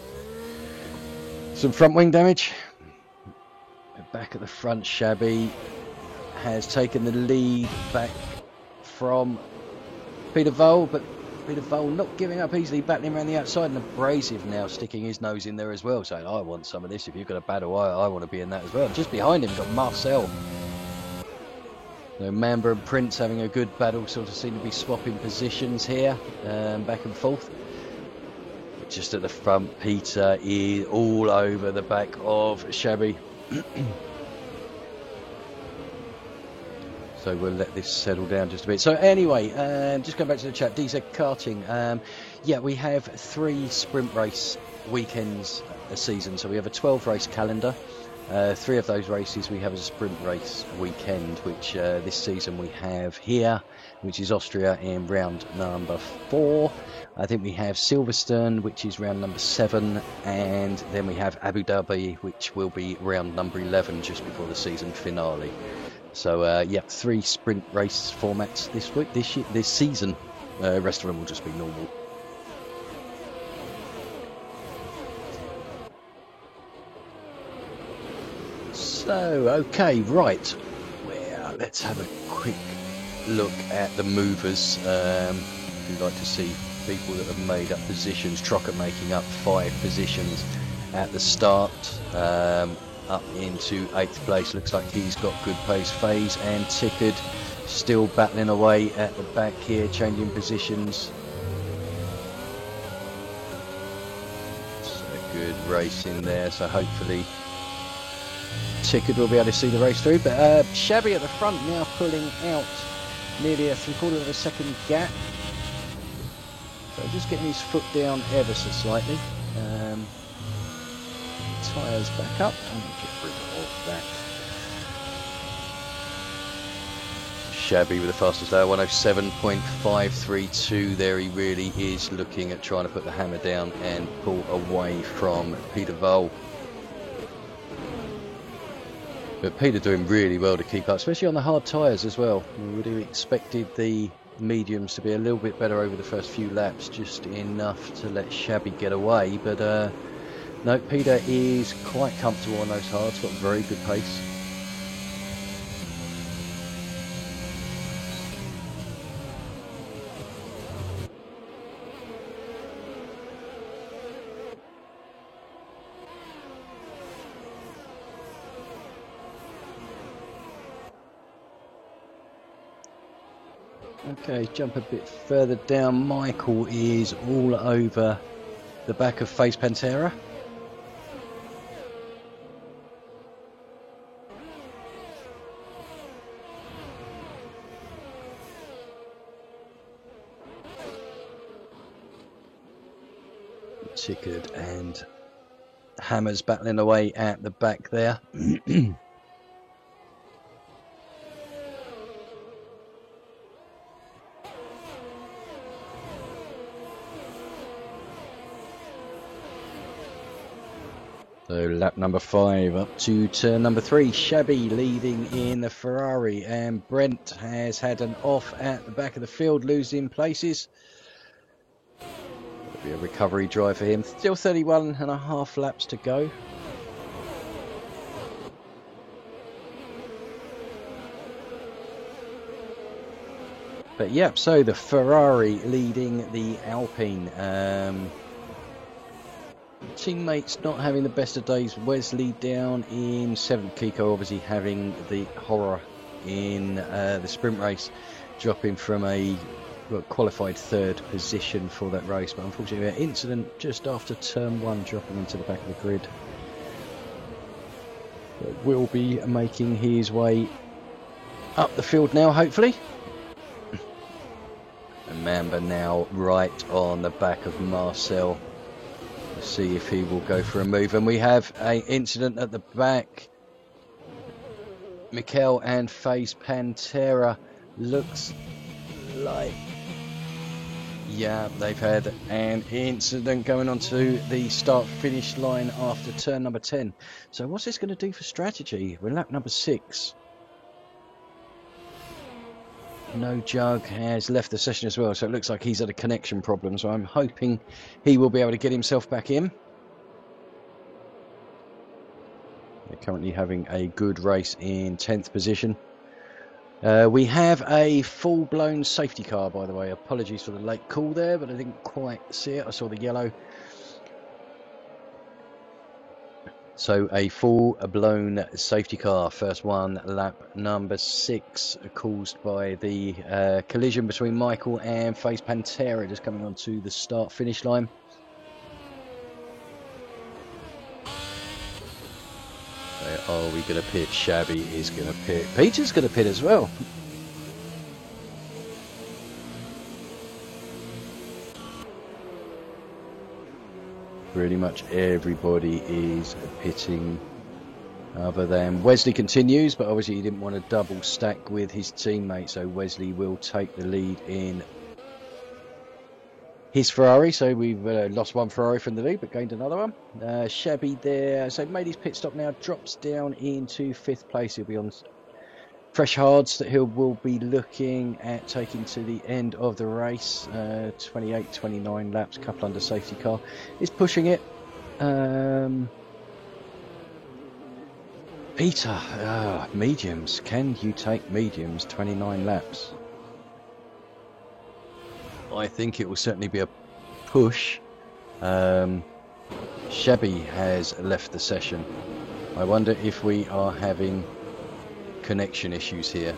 some front wing damage. Back at the front, Shabby has taken the lead back from Peter Vol, but Peter Vol not giving up easily, battling around the outside, and Abrasive now sticking his nose in there as well, saying I want some of this. If you've got a battle, I want to be in that as well. Just behind him we've got Marcel. So Mamba and Prince having a good battle, sort of seem to be swapping positions here, back and forth. But just at the front, Peter is all over the back of Shabby. So we'll let this settle down just a bit. So anyway, just going back to the chat, DZ Karting. Yeah, we have 3 sprint race weekends a season. So we have a 12 race calendar. 3 of those races we have as a sprint race weekend, which this season we have here, which is Austria in round number 4. I think we have Silverstone, which is round number 7, and then we have Abu Dhabi, which will be round number 11, just before the season finale. So yeah, 3 sprint race formats this season. Rest of them will just be normal. So okay, right. Well, let's have a quick look at the movers. We'd like to see people that have made up positions. Trocker making up 5 positions at the start, up into 8th place. Looks like he's got good pace. Phase and Tickard still battling away at the back here, changing positions. It's a good race in there, so hopefully Tickard will be able to see the race through. But Shabby at the front now pulling out nearly a 3/4 of a second gap. So just getting his foot down ever so slightly. Tyres back up and get rid of that. Shabby with the fastest there, 107.532 there. He really is looking at trying to put the hammer down and pull away from Peter Vole. But Peter doing really well to keep up, especially on the hard tyres as well. We would have expected the mediums to be a little bit better over the first few laps, just enough to let Shabby get away. But no, Peter is quite comfortable on those hards, got very good pace. Okay, jump a bit further down. Michael is all over the back of Face Pantera. Tickard and Hammers battling away at the back there. So lap number 5 up to turn number 3. Shabby leading in the Ferrari, and Brent has had an off at the back of the field, losing places. It'll be a recovery drive for him. Still 31.5 laps to go. But yep, so the Ferrari leading the Alpine. Teammates not having the best of days. Wesley down in 7th. Kiko obviously having the horror in the sprint race, dropping from a qualified 3rd position for that race. But unfortunately, an incident just after turn 1, dropping into the back of the grid. But will be making his way up the field now, hopefully. And Mamba now right on the back of Marcel. See if he will go for a move, and we have an incident at the back. Mikel and Face Pantera, looks like, yeah, they've had an incident going on to the start finish line after turn number 10. So what's this going to do for strategy? We're lap number 6. No Jug has left the session as well, so it looks like he's had a connection problem, so I'm hoping he will be able to get himself back in. They're currently having a good race in 10th position. We have a full-blown safety car, by the way. Apologies for the late call there, but I didn't quite see it. I saw the yellow. So a full-blown safety car, first one, lap number 6, caused by the collision between Michael and Face Pantera, just coming onto the start-finish line. So are we going to pit? Shabby is going to pit. Peter's going to pit as well. Pretty much everybody is pitting, other than Wesley continues, but obviously he didn't want to double stack with his teammate, so Wesley will take the lead in his Ferrari. So we've lost one Ferrari from the lead, but gained another one. Shabby there, so made his pit stop now, drops down into 5th place. He'll be on fresh hards that he will be looking at taking to the end of the race. 28, 29 laps, couple under safety car. Is pushing it. Peter, mediums. Can you take mediums 29 laps? I think it will certainly be a push. Shabby has left the session. I wonder if we are having connection issues here.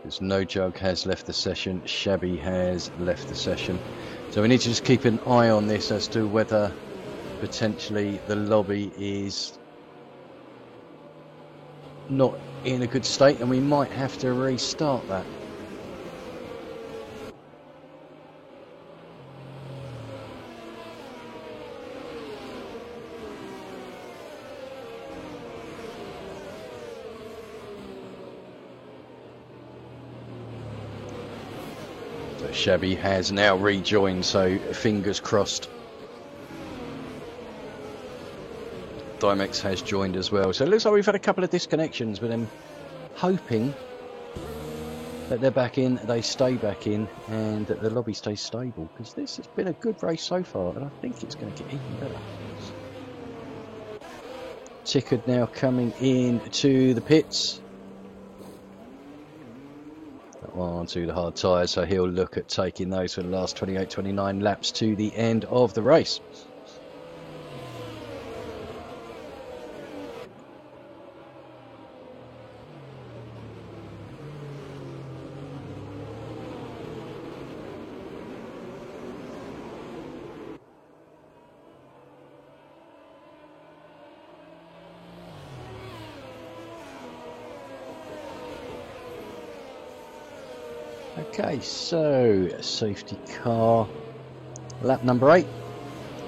There's No Jug has left the session. Shabby has left the session. So we need to just keep an eye on this as to whether potentially the lobby is not in a good state, and we might have to restart that. So Shabby has now rejoined, so fingers crossed. Dymex has joined as well, so it looks like we've had a couple of disconnections, but I'm hoping that they're back in, they stay back in, and that the lobby stays stable, because this has been a good race so far, and I think it's going to get even better. Tickard now coming in to the pits. That one to the hard tyres, so he'll look at taking those for the last 28, 29 laps to the end of the race. Okay, so safety car, lap number 8.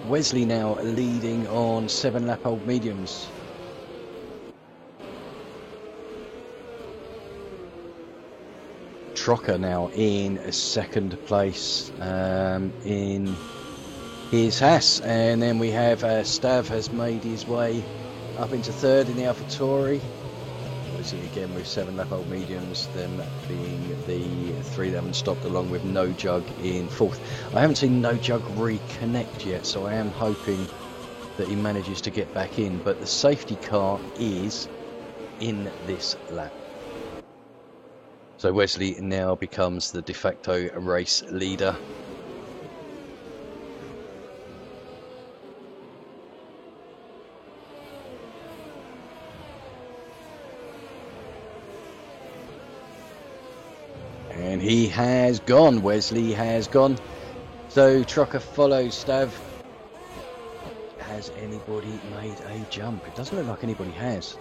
Wesley now leading on 7-lap-old mediums. Trocker now in second place in his Haas, and then we have Stav has made his way up into third in the AlphaTauri. Obviously again with 7-lap-old mediums, them being the 3 that haven't stopped, along with No Jug in fourth. I haven't seen No Jug reconnect yet, so I am hoping that he manages to get back in, but the safety car is in this lap. So Wesley now becomes the de facto race leader. And he has gone, Wesley has gone. So Trucker follows Stav. Has anybody made a jump? It doesn't look like anybody has.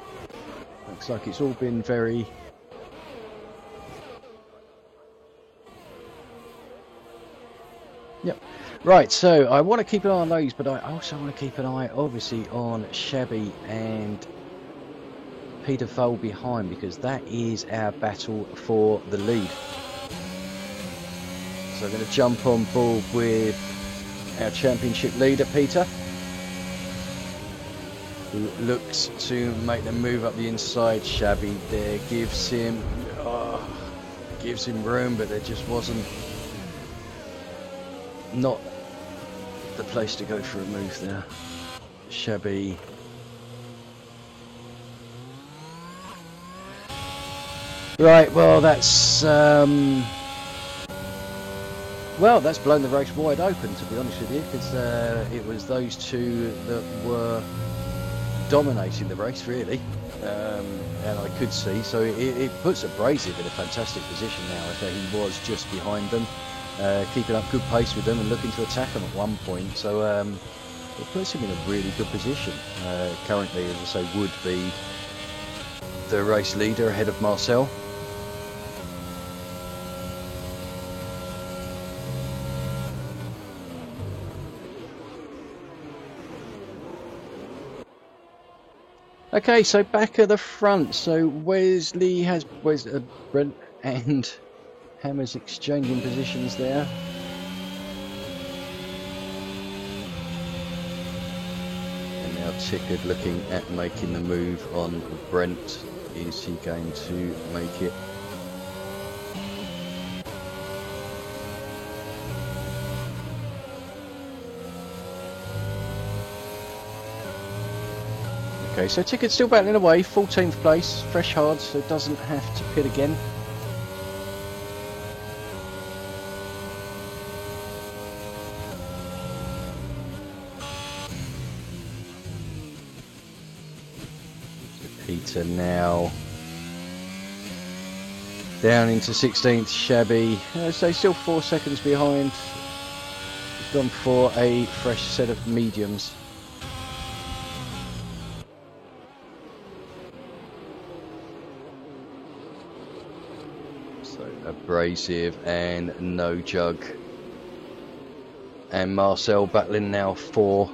Looks like it's all been very... Yep. Right, so I want to keep an eye on those, but I also want to keep an eye, obviously, on Shabby and Peter Fowl behind, because that is our battle for the lead. So I'm going to jump on board with our championship leader, Peter, who looks to make the move up the inside. Shabby there gives him room, but there just wasn't not the place to go for a move there. Shabby right, well that's blown the race wide open, to be honest with you, because it was those two that were dominating the race, really, and I could see, so it puts Abrasive in a fantastic position now. I think he was just behind them, keeping up good pace with them and looking to attack them at one point, so it puts him in a really good position. Currently, as I say, would be the race leader ahead of Marcel. Okay, so back at the front, so Wesley has Brent and Hammers exchanging positions there. And now Tickard looking at making the move on Brent. Is he going to make it? Okay, so Tickard's still battling away, 14th place, fresh hard, so doesn't have to pit again. Peter now down into 16th, Shabby, so still 4 seconds behind. He's gone for a fresh set of mediums. So Abrasive and No Jug and Marcel battling now for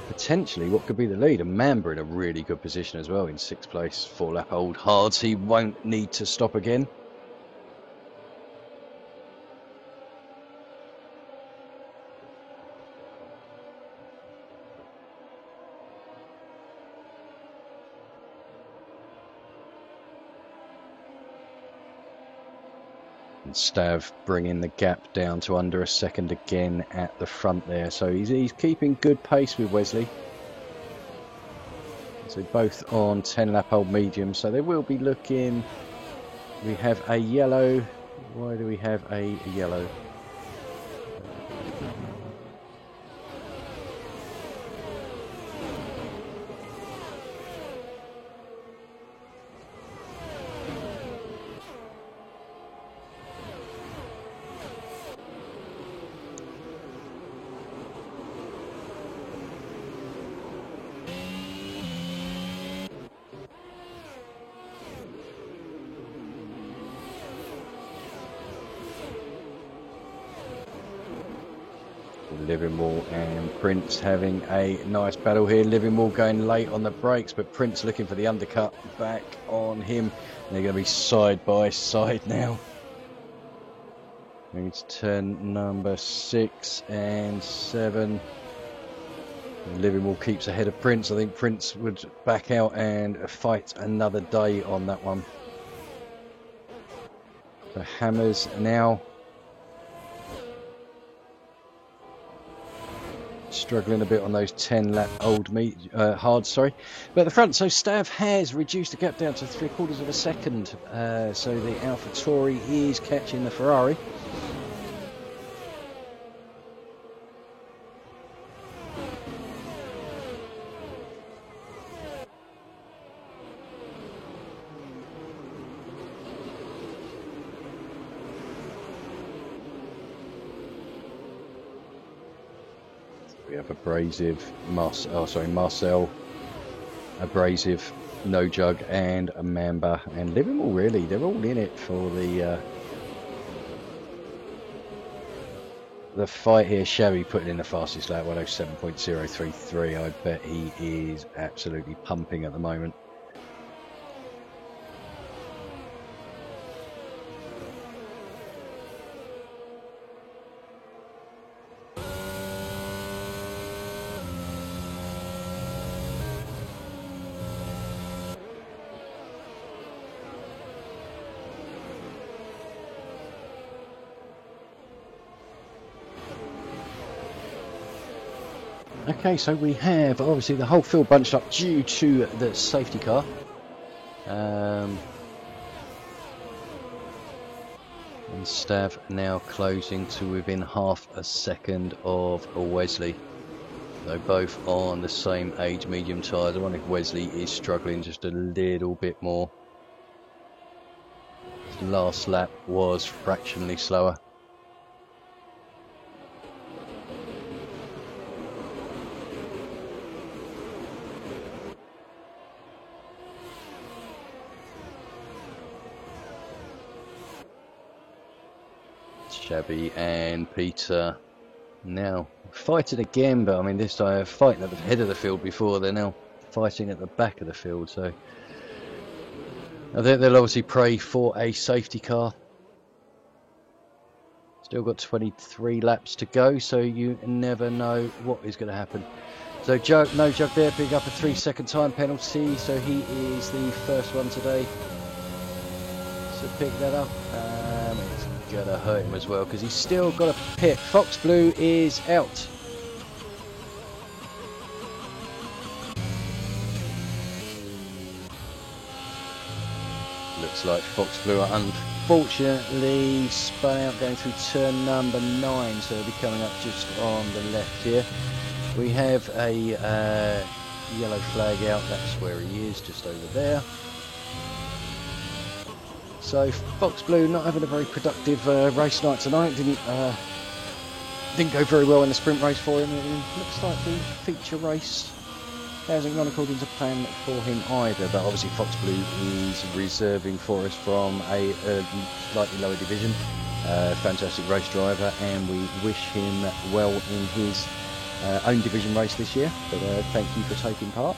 potentially what could be the lead, and Mamba in a really good position as well in 6th place, 4 lap old hards. He won't need to stop again. And Stav bringing the gap down to under a second again at the front there, so he's keeping good pace with Wesley. So both on 10 lap old medium, so they will be looking. We have a yellow. Why do we have a yellow? Livermore and Prince having a nice battle here. Livermore going late on the brakes, but Prince looking for the undercut back on him. And they're going to be side by side now. We need to turn number 6 and 7. Livermore keeps ahead of Prince. I think Prince would back out and fight another day on that one. So Hammers now struggling a bit on those 10 lap old hard, sorry. But at the front, so Stav has reduced the gap down to 3/4 of a second. So the AlphaTauri is catching the Ferrari. We have Abrasive, Marcel, Abrasive, No Jug, and a Mamba, and Livermore. Really, they're all in it for the fight here. Shabby putting in the fastest lap, 107.033. I bet he is absolutely pumping at the moment. Okay, so we have obviously the whole field bunched up due to the safety car. And Stav now closing to within half a second of Wesley. So both on the same age medium tyres. I wonder if Wesley is struggling just a little bit more. His last lap was fractionally slower. Shabby and Peter now fighting again, but I mean this time fighting at the head of the field before. They're now fighting at the back of the field, so I think they'll obviously pray for a safety car. Still got 23 laps to go, so you never know what is going to happen. So No Jug there, pick up a 3-second time penalty, so he is the first one today. So pick that up. It's going to hurt him as well because he's still got a pit. Fox Blue is out. Looks like Fox Blue are unfortunately spun out going through turn number 9, so he'll be coming up just on the left here. We have a yellow flag out, that's where he is, just over there. So Fox Blue not having a very productive race night tonight. Didn't go very well in the sprint race for him. It looks like the feature race hasn't gone according to plan for him either, but obviously Fox Blue is reserving for us from a slightly lower division. Fantastic race driver, and we wish him well in his own division race this year, but thank you for taking part.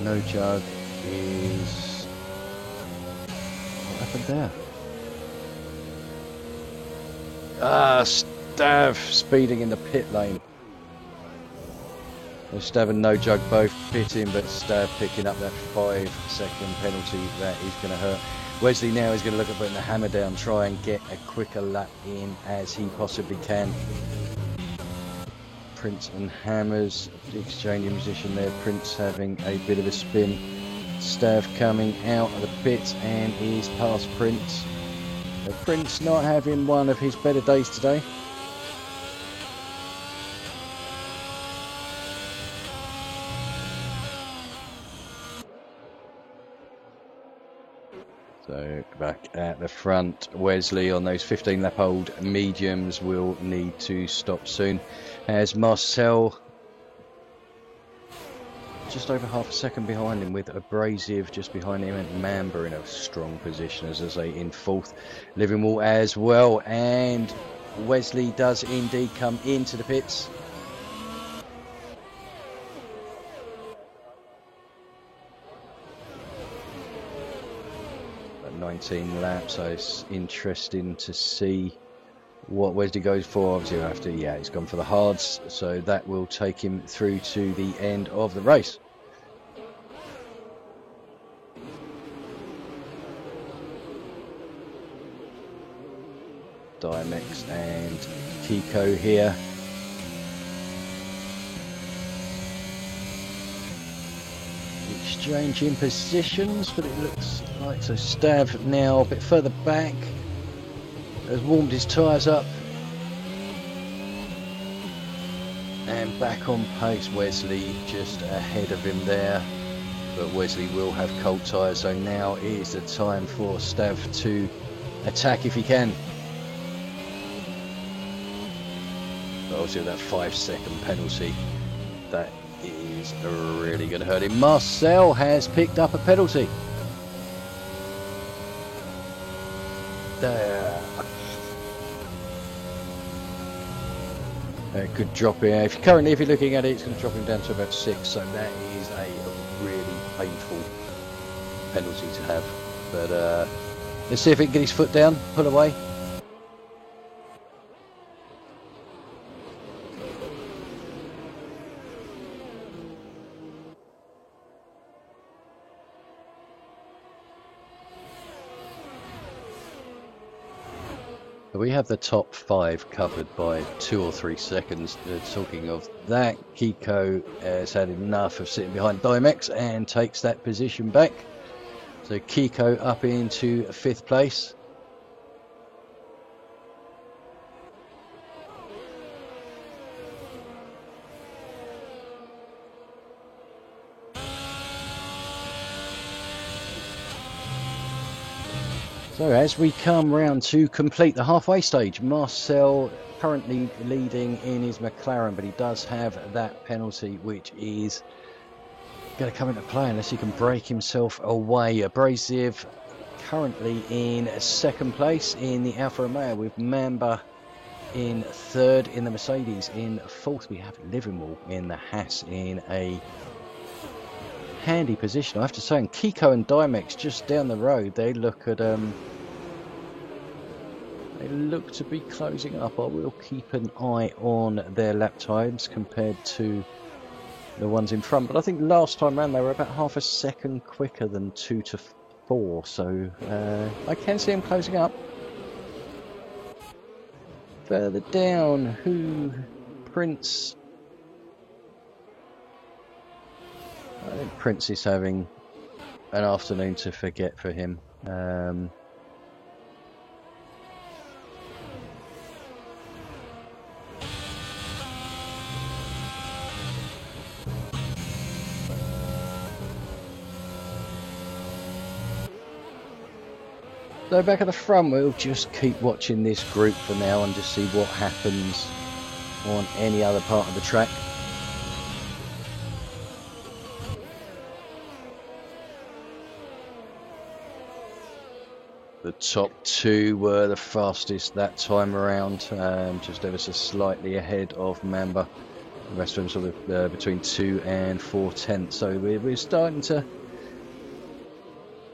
No Jug is... what happened there? Stav speeding in the pit lane. Stav and No Jug both pitting, but Stav picking up that 5-second penalty. That is going to hurt. Wesley now is going to look at putting the hammer down, try and get a quicker lap in as he possibly can. Prince and Hammers exchanging position there. Prince having a bit of a spin. Stav coming out of the pits and is past Prince. Prince not having one of his better days today. So back at the front, Wesley on those 15-lap-old mediums will need to stop soon. As Marcel just over half a second behind him, with Abrasive just behind him, and Mamba in a strong position, as I say, in 4th. Livermore as well, and Wesley does indeed come into the pits. 19 laps, so it's interesting to see what Wesley goes for. Obviously after, yeah, he's gone for the hards, so that will take him through to the end of the race. Diamex and Kiko here. Exchanging positions, but it looks like so Stav now a bit further back, has warmed his tyres up and back on pace. Wesley just ahead of him there, but Wesley will have cold tyres, so now is the time for Stav to attack if he can. But obviously that 5-second penalty, that is really going to hurt him. Marcel has picked up a penalty. There. Could drop here. If you're looking at it, it's going to drop him down to about 6. So that is a really painful penalty to have. But let's see if he can get his foot down, pull away. We have the top 5 covered by 2 or 3 seconds. Talking of that, Kiko has had enough of sitting behind Dimex and takes that position back. So Kiko up into 5th place. So as we come round to complete the halfway stage, Marcel currently leading in his McLaren, but he does have that penalty, which is going to come into play unless he can break himself away. Abrasive currently in 2nd place in the Alfa Romeo, with Mamba in 3rd in the Mercedes. In 4th we have Livermore in the Haas in a handy position, I have to say. And Kiko and Dimex just down the road, they look at They look to be closing up. I will keep an eye on their lap times compared to the ones in front. But I think last time round they were about half a second quicker than 2 to 4. So I can see them closing up. Further down, Prince. I think Prince is having an afternoon to forget for him. So back at the front, we'll just keep watching this group for now and just see what happens on any other part of the track. The top two were the fastest that time around, just ever so slightly ahead of Mamba. The rest of them sort of between 2 and 4 tenths. So we're starting to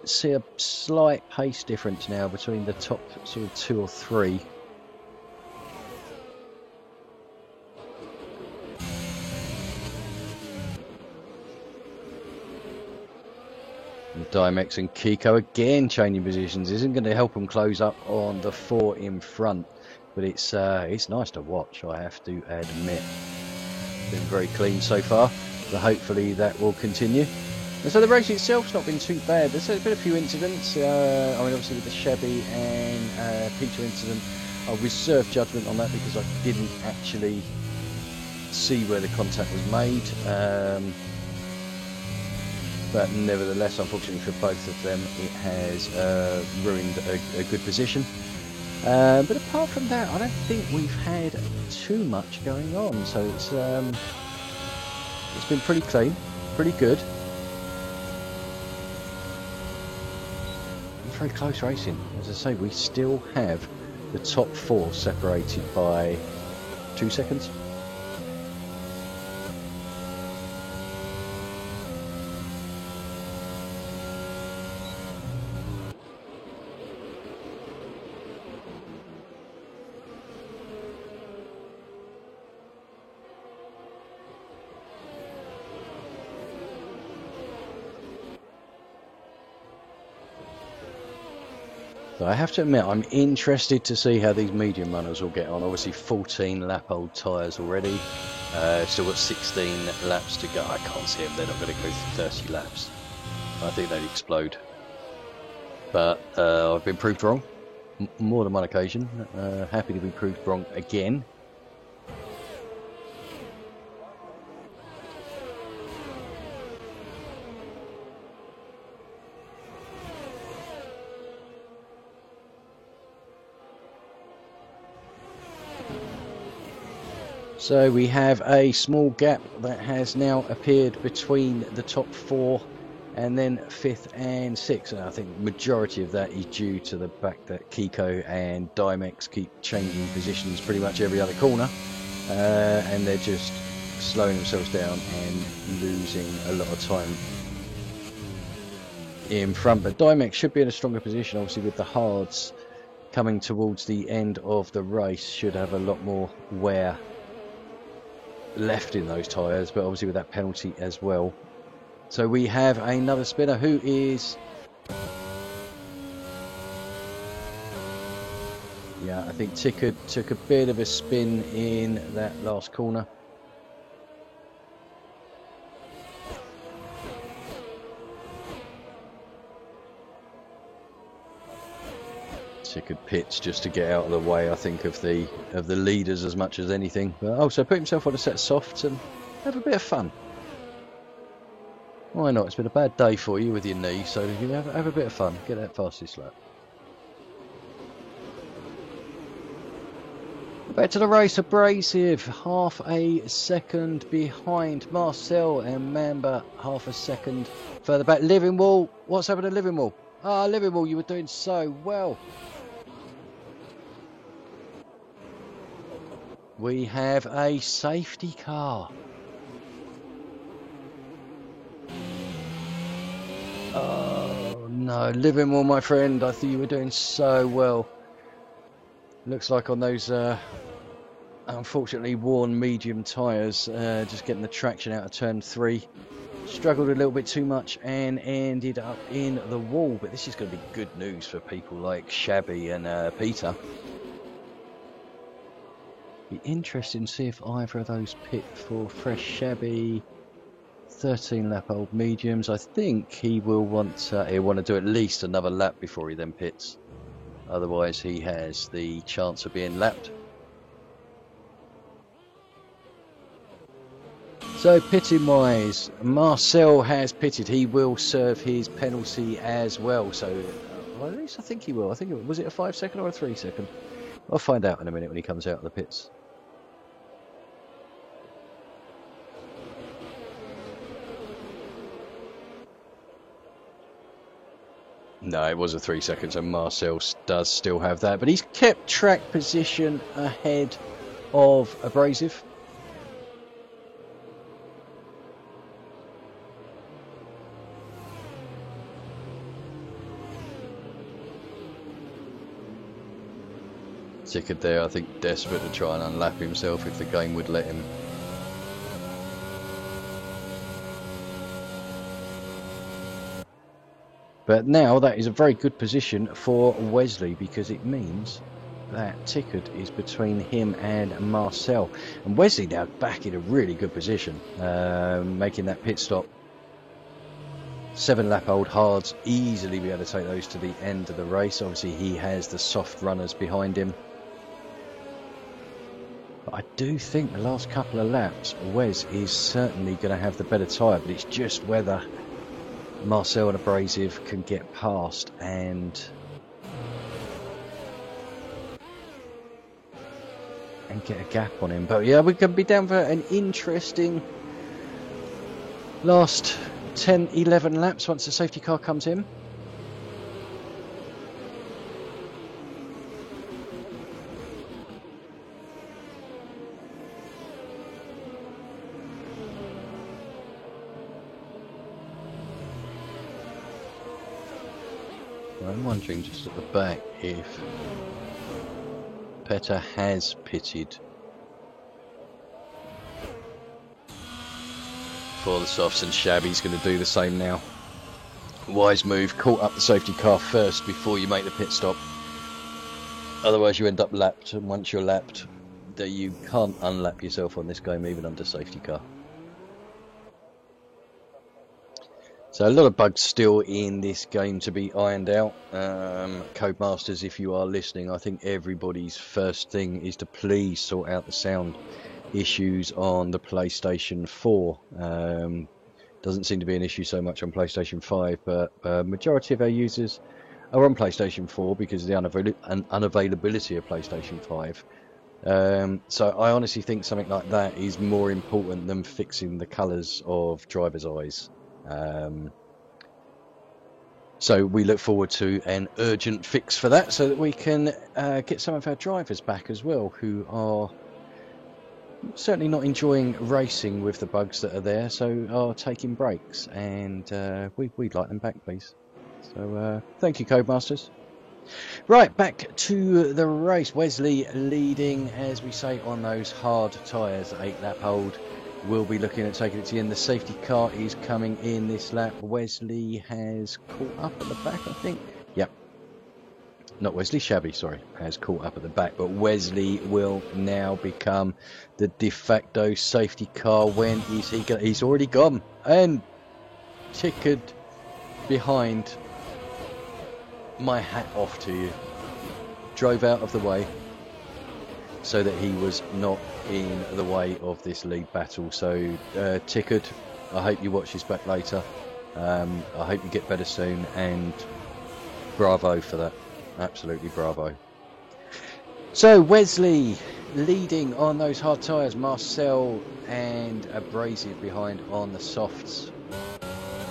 see a slight pace difference now between the top sort of 2 or 3. And Dimex and Kiko again changing positions isn't going to help them close up on the 4 in front, but it's nice to watch, I have to admit. Been very clean so far, so hopefully that will continue. And so the race itself's not been too bad. There's been a few incidents. I mean, obviously with the Chevy and Peter incident, I'll reserve judgment on that because I didn't actually see where the contact was made. But nevertheless, unfortunately for both of them, it has ruined a good position. But apart from that, I don't think we've had too much going on. So it's been pretty clean, pretty good. Very close racing. As I say, we still have the top 4 separated by 2 seconds. So I have to admit, I'm interested to see how these medium runners will get on. Obviously 14 lap old tyres already. Still got 16 laps to go. I can't see them, they're not going to go through 30 laps. I think they'd explode. But I've been proved wrong, more than one occasion. Happy to be proved wrong again. So we have a small gap that has now appeared between the top 4 and then 5th and 6th. And I think the majority of that is due to the fact that Kiko and Dimex keep changing positions pretty much every other corner. And they're just slowing themselves down and losing a lot of time in front. But Dimex should be in a stronger position, obviously with the hards coming towards the end of the race. Should have a lot more wear left in those tyres, but obviously with that penalty as well. So we have another spinner who is, I think Tickard took a bit of a spin in that last corner. Tickard pits just to get out of the way, I think, of the leaders as much as anything. But also put himself on a set of softs and have a bit of fun. Why not? It's been a bad day for you with your knee, so you have a bit of fun. Get that fastest lap. Back to the race, Abrasive, half a second behind Marcel, and Mamba half a second further back. Livingwall, what's happened to Livingwall? Ah, Livingwall, you were doing so well. We have a safety car. Oh no, Livingwall, my friend, I thought you were doing so well. Looks like on those unfortunately worn medium tyres, just getting the traction out of turn 3. Struggled a little bit too much and ended up in the wall. But this is going to be good news for people like Shabby and Peter. Be interesting to see if either of those pit for fresh Shabby. 13 lap old mediums. I think he will want to do at least another lap before he then pits. Otherwise he has the chance of being lapped. So pitting wise, Marcel has pitted. He will serve his penalty as well. So well, at least I think he will. I think was it a 5 second or a 3 second? I'll find out in a minute when he comes out of the pits. No, it was a 3 seconds, and Marcel does still have that, but he's kept track position ahead of Abrasive. Ticked there, I think, desperate to try and unlap himself if the game would let him. But now that is a very good position for Wesley, because it means that Ticked is between him and Marcel. And Wesley now back in a really good position, making that pit stop. 7 lap old hards, easily be able to take those to the end of the race. Obviously he has the soft runners behind him. But I do think the last couple of laps, Wes is certainly going to have the better tyre, but it's just whether Marcel and Abrasive can get past and get a gap on him. But yeah, we can be down for an interesting last 10-11 laps once the safety car comes in. I'm wondering just at the back if Petter has pitted for the softs, and Shabby's going to do the same now. Wise move, caught up the safety car first before you make the pit stop. Otherwise you end up lapped, and once you're lapped, that you can't unlap yourself on this game even under safety car. So a lot of bugs still in this game to be ironed out. Codemasters, if you are listening, I think everybody's first thing is to please sort out the sound issues on the PlayStation 4. Doesn't seem to be an issue so much on PlayStation 5, but majority of our users are on PlayStation 4 because of the unavailability of PlayStation 5. So I honestly think something like that is more important than fixing the colours of driver's eyes. So we look forward to an urgent fix for that, so that we can get some of our drivers back as well, who are certainly not enjoying racing with the bugs that are there, so are taking breaks, and we'd like them back, please. So thank you, Codemasters. Right, back to the race. Wesley leading, as we say, on those hard tyres, 8 lap old. We'll be looking at taking it to the end. The safety car is coming in this lap. Wesley has caught up at the back, I think. Yep. Not Wesley, Shabby, sorry, has caught up at the back. But Wesley will now become the de facto safety car. When is he going? He's already gone. And Ticked behind. My hat off to you. Drove out of the way so that he was not in the way of this lead battle. So Ticked, I hope you watch this back later. I hope you get better soon, and bravo for that. Absolutely bravo. So Wesley leading on those hard tyres. Marcel and Abrasive behind on the softs.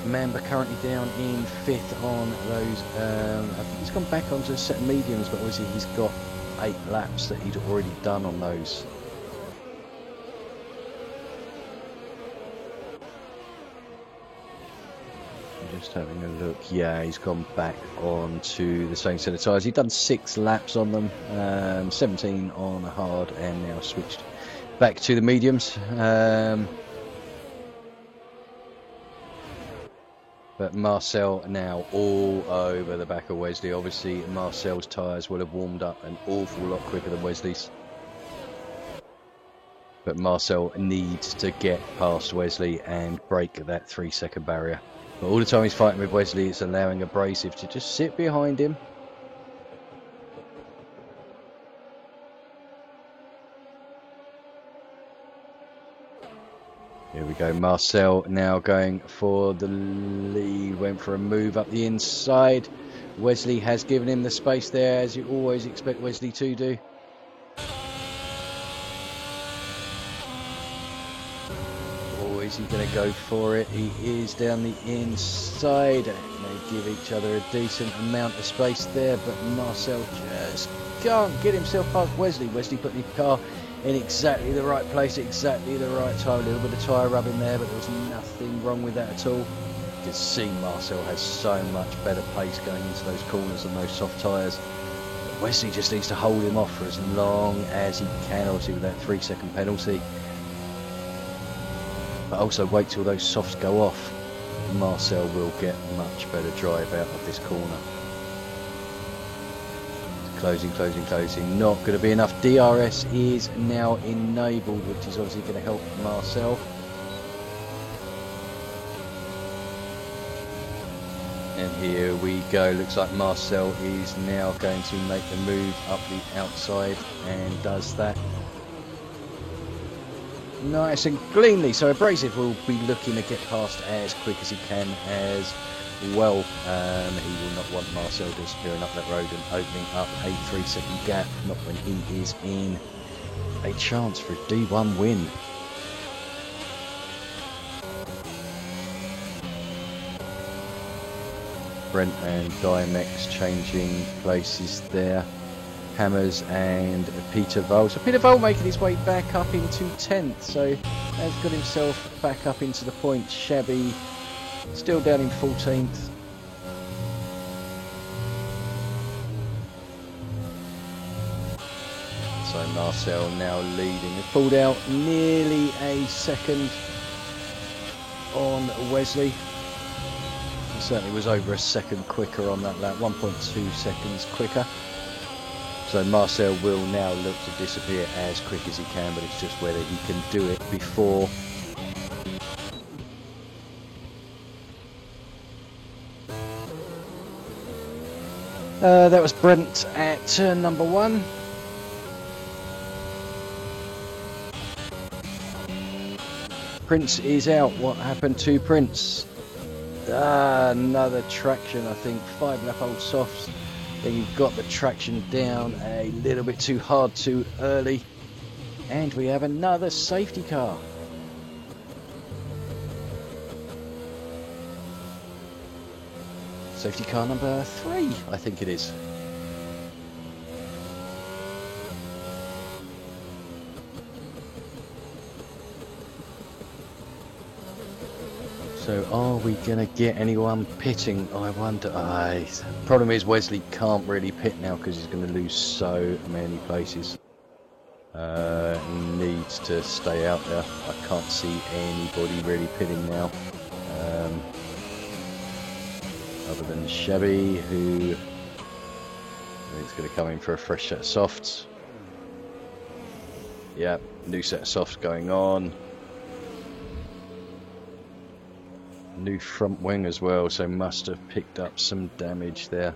Mamba currently down in 5th on those. I think he's gone back onto a set of mediums, but obviously he's got 8 laps that he'd already done on those. Just having a look. Yeah, he's gone back on to the same set of tyres. He's done 6 laps on them, 17 on hard, and now switched back to the mediums. But Marcel now all over the back of Wesley. Obviously, Marcel's tyres will have warmed up an awful lot quicker than Wesley's. But Marcel needs to get past Wesley and break that 3-second barrier. But all the time he's fighting with Wesley, it's allowing Abrasive to just sit behind him. Here we go, Marcel now going for the lead, went for a move up the inside. Wesley has given him the space there, as you always expect Wesley to do. Or is he going to go for it? He is down the inside. They give each other a decent amount of space there, but Marcel just can't get himself past Wesley. Wesley put the car in exactly the right place, exactly the right time. A little bit of tyre rubbing there, but there was nothing wrong with that at all. You can see Marcel has so much better pace going into those corners than those soft tyres. Wesley just needs to hold him off for as long as he can, obviously with that 3-second penalty. But also wait till those softs go off. Marcel will get much better drive out of this corner. Closing, closing, closing. Not going to be enough. DRS is now enabled, which is obviously going to help Marcel. And here we go. Looks like Marcel is now going to make the move up the outside and does that nice and cleanly. So Abrasive will be looking to get past as quick as he can as well. He will not want Marcel disappearing up that road and opening up a 3-second gap, not when he is in a chance for a D1 win. Brent and Dimex changing places there. Hammers and Peter Vole. So Peter Vole making his way back up into 10th, so has got himself back up into the point. Shabby still down in 14th. So Marcel now leading. He pulled out nearly a second on Wesley. He certainly was over a second quicker on that lap, 1.2 seconds quicker. So Marcel will now look to disappear as quick as he can, but it's just whether he can do it before that was Brent at turn number 1. Prince is out. What happened to Prince? Another traction, I think. 5-lap-old softs. Then you've got the traction down a little bit too hard too early. And we have another safety car. Safety car number 3, I think it is. So are we going to get anyone pitting? I wonder. Problem is Wesley can't really pit now because he's going to lose so many places. He needs to stay out there. I can't see anybody really pitting now. Other than Shabby, who I think is going to come in for a fresh set of softs. Yeah, new set of softs going on. New front wing as well, so must have picked up some damage there.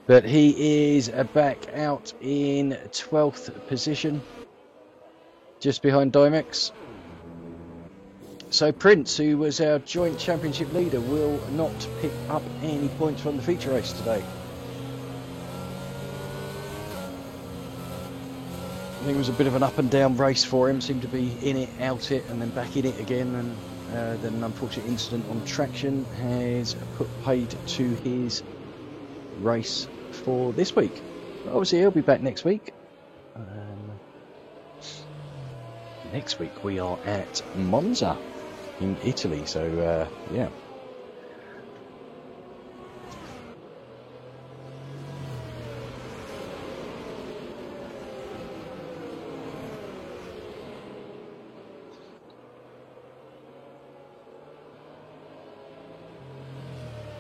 But he is back out in 12th position, just behind Dimex. So Prince, who was our joint championship leader, will not pick up any points from the feature race today. I think it was a bit of an up and down race for him, seemed to be in it, out it, and then back in it again, and then an unfortunate incident on traction has put paid to his race for this week. But obviously he'll be back next week. Next week we are at Monza in Italy, so yeah.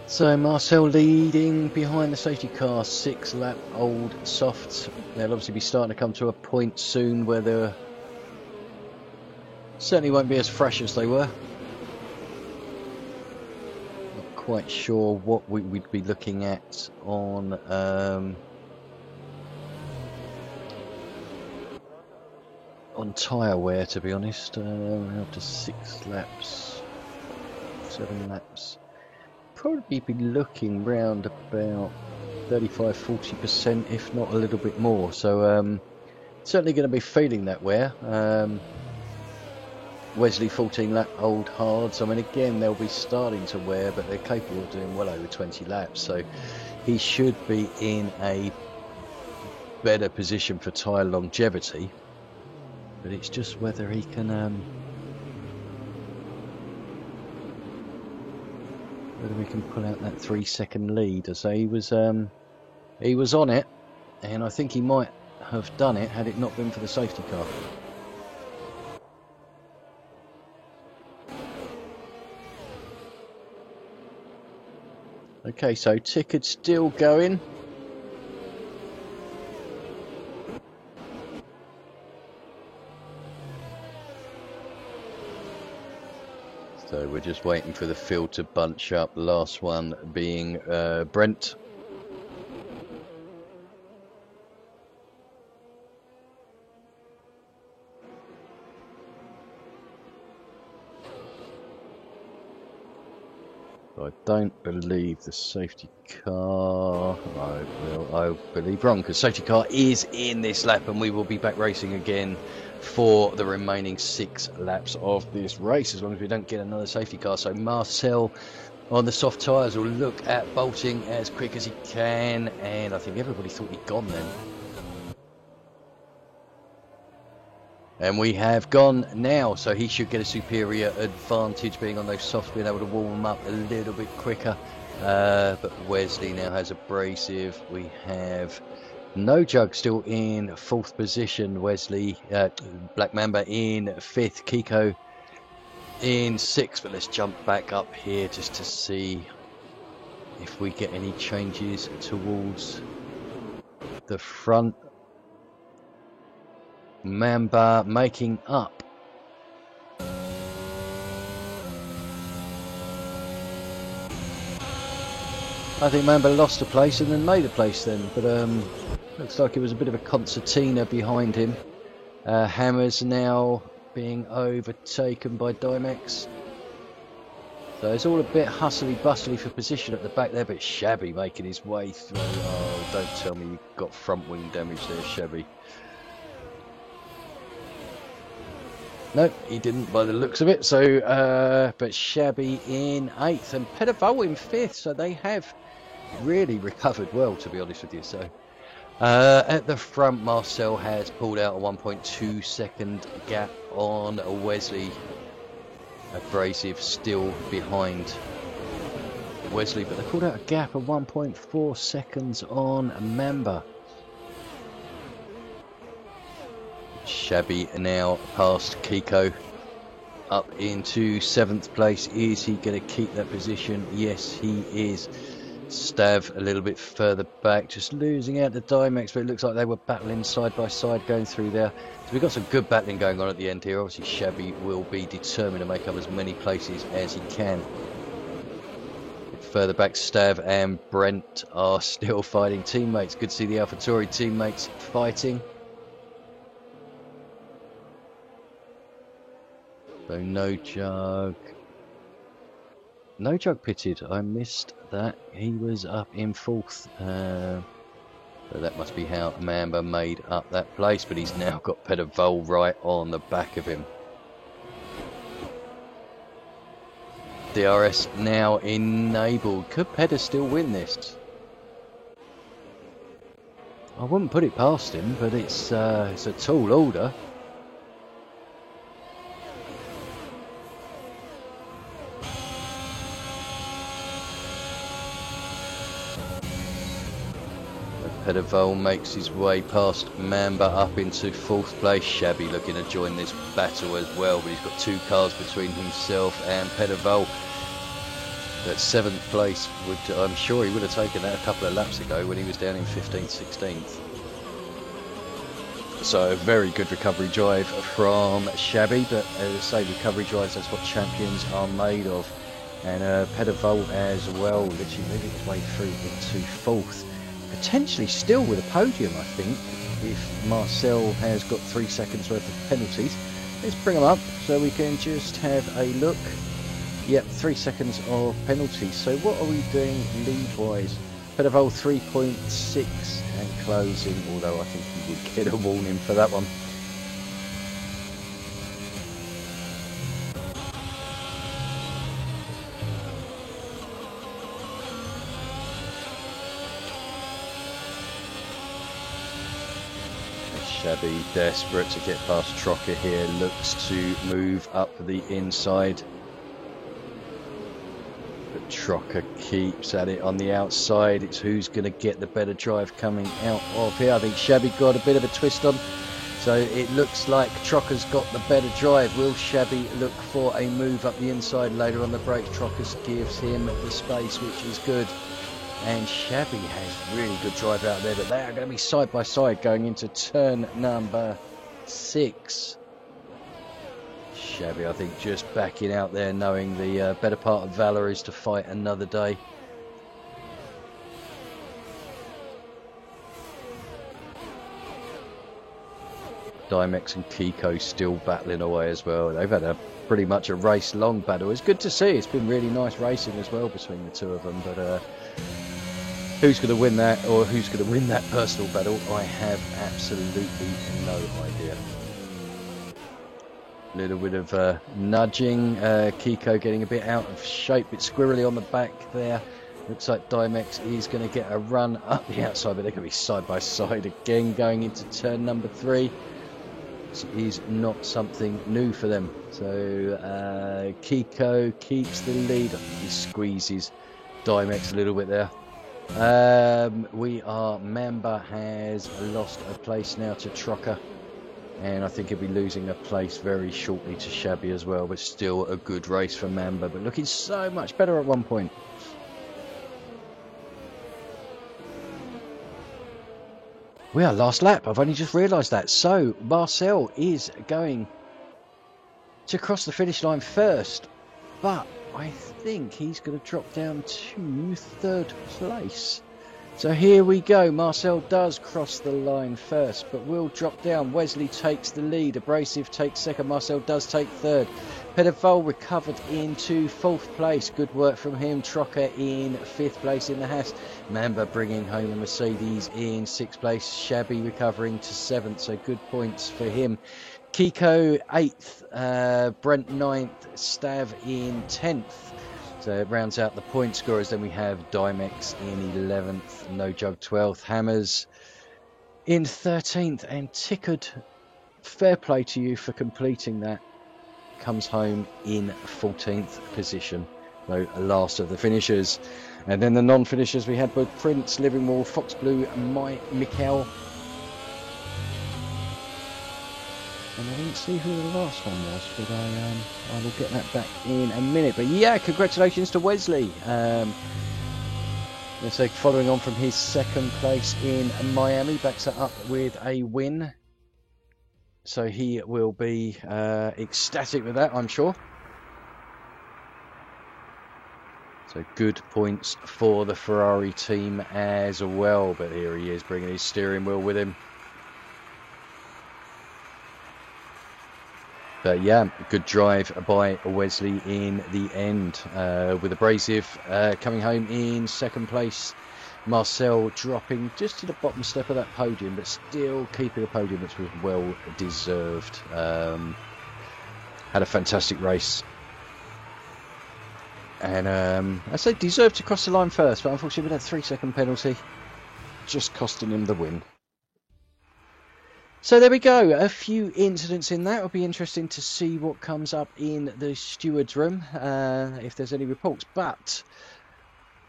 So Marcel leading behind the safety car, 6-lap old softs. They'll obviously be starting to come to a point soon where they certainly won't be as fresh as they were. Not quite sure what we'd be looking at on tyre wear, to be honest. After 6 laps, 7 laps. Probably be looking round about 35–40%, if not a little bit more. So certainly going to be feeling that wear. Wesley 14-lap old hards. I mean, again, they'll be starting to wear, but they're capable of doing well over 20 laps. So he should be in a better position for tyre longevity. But it's just whether he can whether we can pull out that 3-second lead. As he was on it, and I think he might have done it had it not been for the safety car. Okay, so Tickard still going. So we're just waiting for the field to bunch up. The last one being Brent. I don't believe the safety car. I believe wrong, because safety car is in this lap, and we will be back racing again for the remaining 6 laps of this race, as long as we don't get another safety car. So Marcel on the soft tyres will look at bolting as quick as he can, and I think everybody thought he'd gone then. And we have gone now, so he should get a superior advantage, being on those softs, being able to warm them up a little bit quicker. But Wesley now has abrasive. We have No Jug still in 4th position. Wesley, Black Mamba in 5th. Kiko in 6th. But let's jump back up here just to see if we get any changes towards the front. Mamba making up. I think Mamba lost a place and then made a place then, but looks like it was a bit of a concertina behind him. Hammers now being overtaken by Dimex. So it's all a bit hustly bustly for position at the back there, but Shabby making his way through. Oh, don't tell me you've got front wing damage there, Shabby. No, he didn't by the looks of it. So, but Shabby in 8th and Pedavo in 5th. So they have really recovered well, to be honest with you. So at the front, Marcel has pulled out a 1.2 second gap on Wesley. Abrasive still behind Wesley, but they pulled out a gap of 1.4 seconds on Mamba. Shabby now past Kiko up into 7th place. Is he going to keep that position? Yes, he is. Stav a little bit further back, just losing out to Dimex, but it looks like they were battling side by side going through there. So we've got some good battling going on at the end here. Obviously Shabby will be determined to make up as many places as he can. Further back, Stav and Brent are still fighting teammates. Good to see the AlphaTauri teammates fighting. So No Jug pitted. I missed that. He was up in 4th. So that must be how Mamba made up that place. But he's now got Pedavol right on the back of him. DRS now enabled. Could Peda still win this? I wouldn't put it past him, but it's a tall order. Pedavol makes his way past Mamba up into 4th place. Shabby looking to join this battle as well, but he's got 2 cars between himself and Pedavol. But 7th place, I'm sure he would have taken that a couple of laps ago when he was down in 15th, 16th. So a very good recovery drive from Shabby, but as I say, recovery drives, that's what champions are made of. And Pedavol as well, literally moving his way through into 4th. Potentially still with a podium, I think, if Marcel has got 3 seconds worth of penalties. Let's bring them up so we can just have a look. Yep, 3 seconds of penalties. So what are we doing lead-wise? Pedavol 3.6 and closing, although I think he would get a warning for that one. Shabby, desperate to get past Trocker here, looks to move up the inside. But Trocker keeps at it on the outside. It's who's going to get the better drive coming out of here. I think Shabby got a bit of a twist on. So it looks like Trocker's got the better drive. Will Shabby look for a move up the inside later on the brakes? Trocker gives him the space, which is good. And Shabby has really good drive out there, but they are going to be side by side going into turn number 6. Shabby, I think, just backing out there, knowing the better part of Valor is to fight another day. Dimex and Kiko still battling away as well. They've had a pretty much a race-long battle. It's good to see. It's been really nice racing as well between the two of them, but who's going to win that, or who's going to win that personal battle, I have absolutely no idea. A little bit of nudging, Kiko getting a bit out of shape, a bit squirrely on the back there. Looks like Dimex is going to get a run up the outside, but they're going to be side by side again going into turn number 3. This is not something new for them. So Kiko keeps the lead. I think he squeezes Dimex a little bit there. Mamba has lost a place now to Trocker, and I think he'll be losing a place very shortly to Shabby as well, but still a good race for Mamba, but looking so much better at one point. We are last lap. I've only just realised that. So Marcel is going to cross the finish line first, but I think he's going to drop down to 3rd place. So here we go. Marcel does cross the line first, but will drop down. Wesley takes the lead. Abrasive takes 2nd. Marcel does take 3rd. Pedavol recovered into 4th place. Good work from him. Trocker in 5th place in the Haas. Mamba bringing home the Mercedes in 6th place. Shabby recovering to 7th, so good points for him. Kiko 8th, Brent 9th, Stav in 10th. So it rounds out the point scorers. Then we have Dimex in 11th, No Jug 12th, Hammers in 13th, and Tickard, fair play to you for completing that, comes home in 14th position. So last of the finishers. And then the non-finishers, we had both Prince, Livingwall, Fox Blue, and Mikkel. And I didn't see who the last one was, but I will get that back in a minute. But yeah, congratulations to Wesley. Let's say following on from his 2nd place in Miami, backs it up with a win. So he will be ecstatic with that, I'm sure. So good points for the Ferrari team as well. But here he is bringing his steering wheel with him. But yeah, good drive by Wesley in the end, with Abrasive coming home in 2nd place. Marcel dropping just to the bottom step of that podium, but still keeping a podium, which was well deserved. Had a fantastic race. And I say deserved to cross the line first, but unfortunately with that 3-second penalty, just costing him the win. So there we go, a few incidents in that. It'll be interesting to see what comes up in the steward's room, if there's any reports. But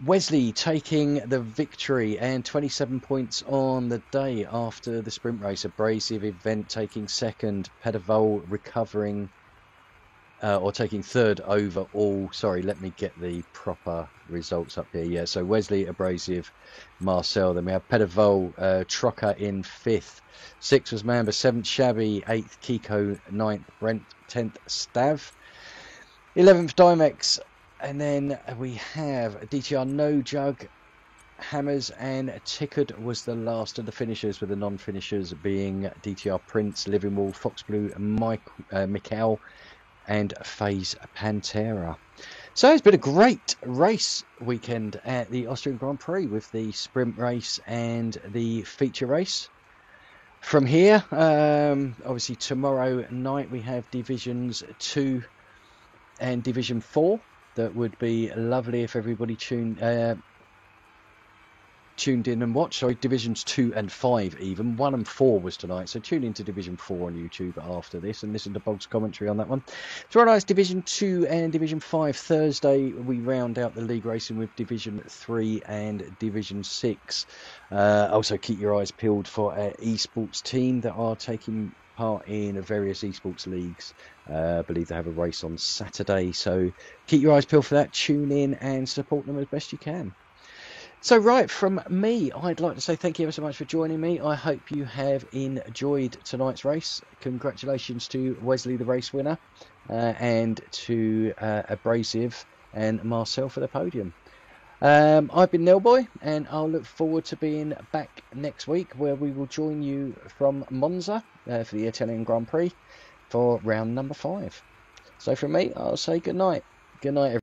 Wesley taking the victory and 27 points on the day after the sprint race. Abrasive Event taking 2nd, Pedavol recovering or taking third overall. Sorry, let me get the proper results up here. Yeah, so Wesley, Abrasive, Marcel. Then we have Pedavol, Trocker in 5th. 6th was Mamba, 7th Shabby, 8th Kiko, 9th Brent, 10th Stav, 11th Dimex, and then we have DTR No Jug, Hammers, and Tickard was the last of the finishers, with the non-finishers being DTR Prince, Living Wall, Fox Blue, Mikhail, and FaZe Pantera. So it's been a great race weekend at the Austrian Grand Prix, with the sprint race and the feature race. From here, obviously tomorrow night we have Divisions 2 and Division 4. That would be lovely if everybody tuned in and watched. Sorry, Divisions 2 and 5 even. 1 and 4 was tonight, so tune into Division 4 on YouTube after this and listen to Bolt's commentary on that one. Tomorrow night's Division 2 and Division 5. Thursday we round out the league racing with Division 3 and Division 6. Also keep your eyes peeled for our esports team that are taking part in various esports leagues. I believe they have a race on Saturday, so keep your eyes peeled for that. Tune in and support them as best you can. So right, from me, I'd like to say thank you ever so much for joining me. I hope you have enjoyed tonight's race. Congratulations to Wesley, the race winner, and to Abrasive and Marcel for the podium. I've been Nilboy, and I'll look forward to being back next week, where we will join you from Monza for the Italian Grand Prix for round number 5. So from me, I'll say good night. Good night, everyone.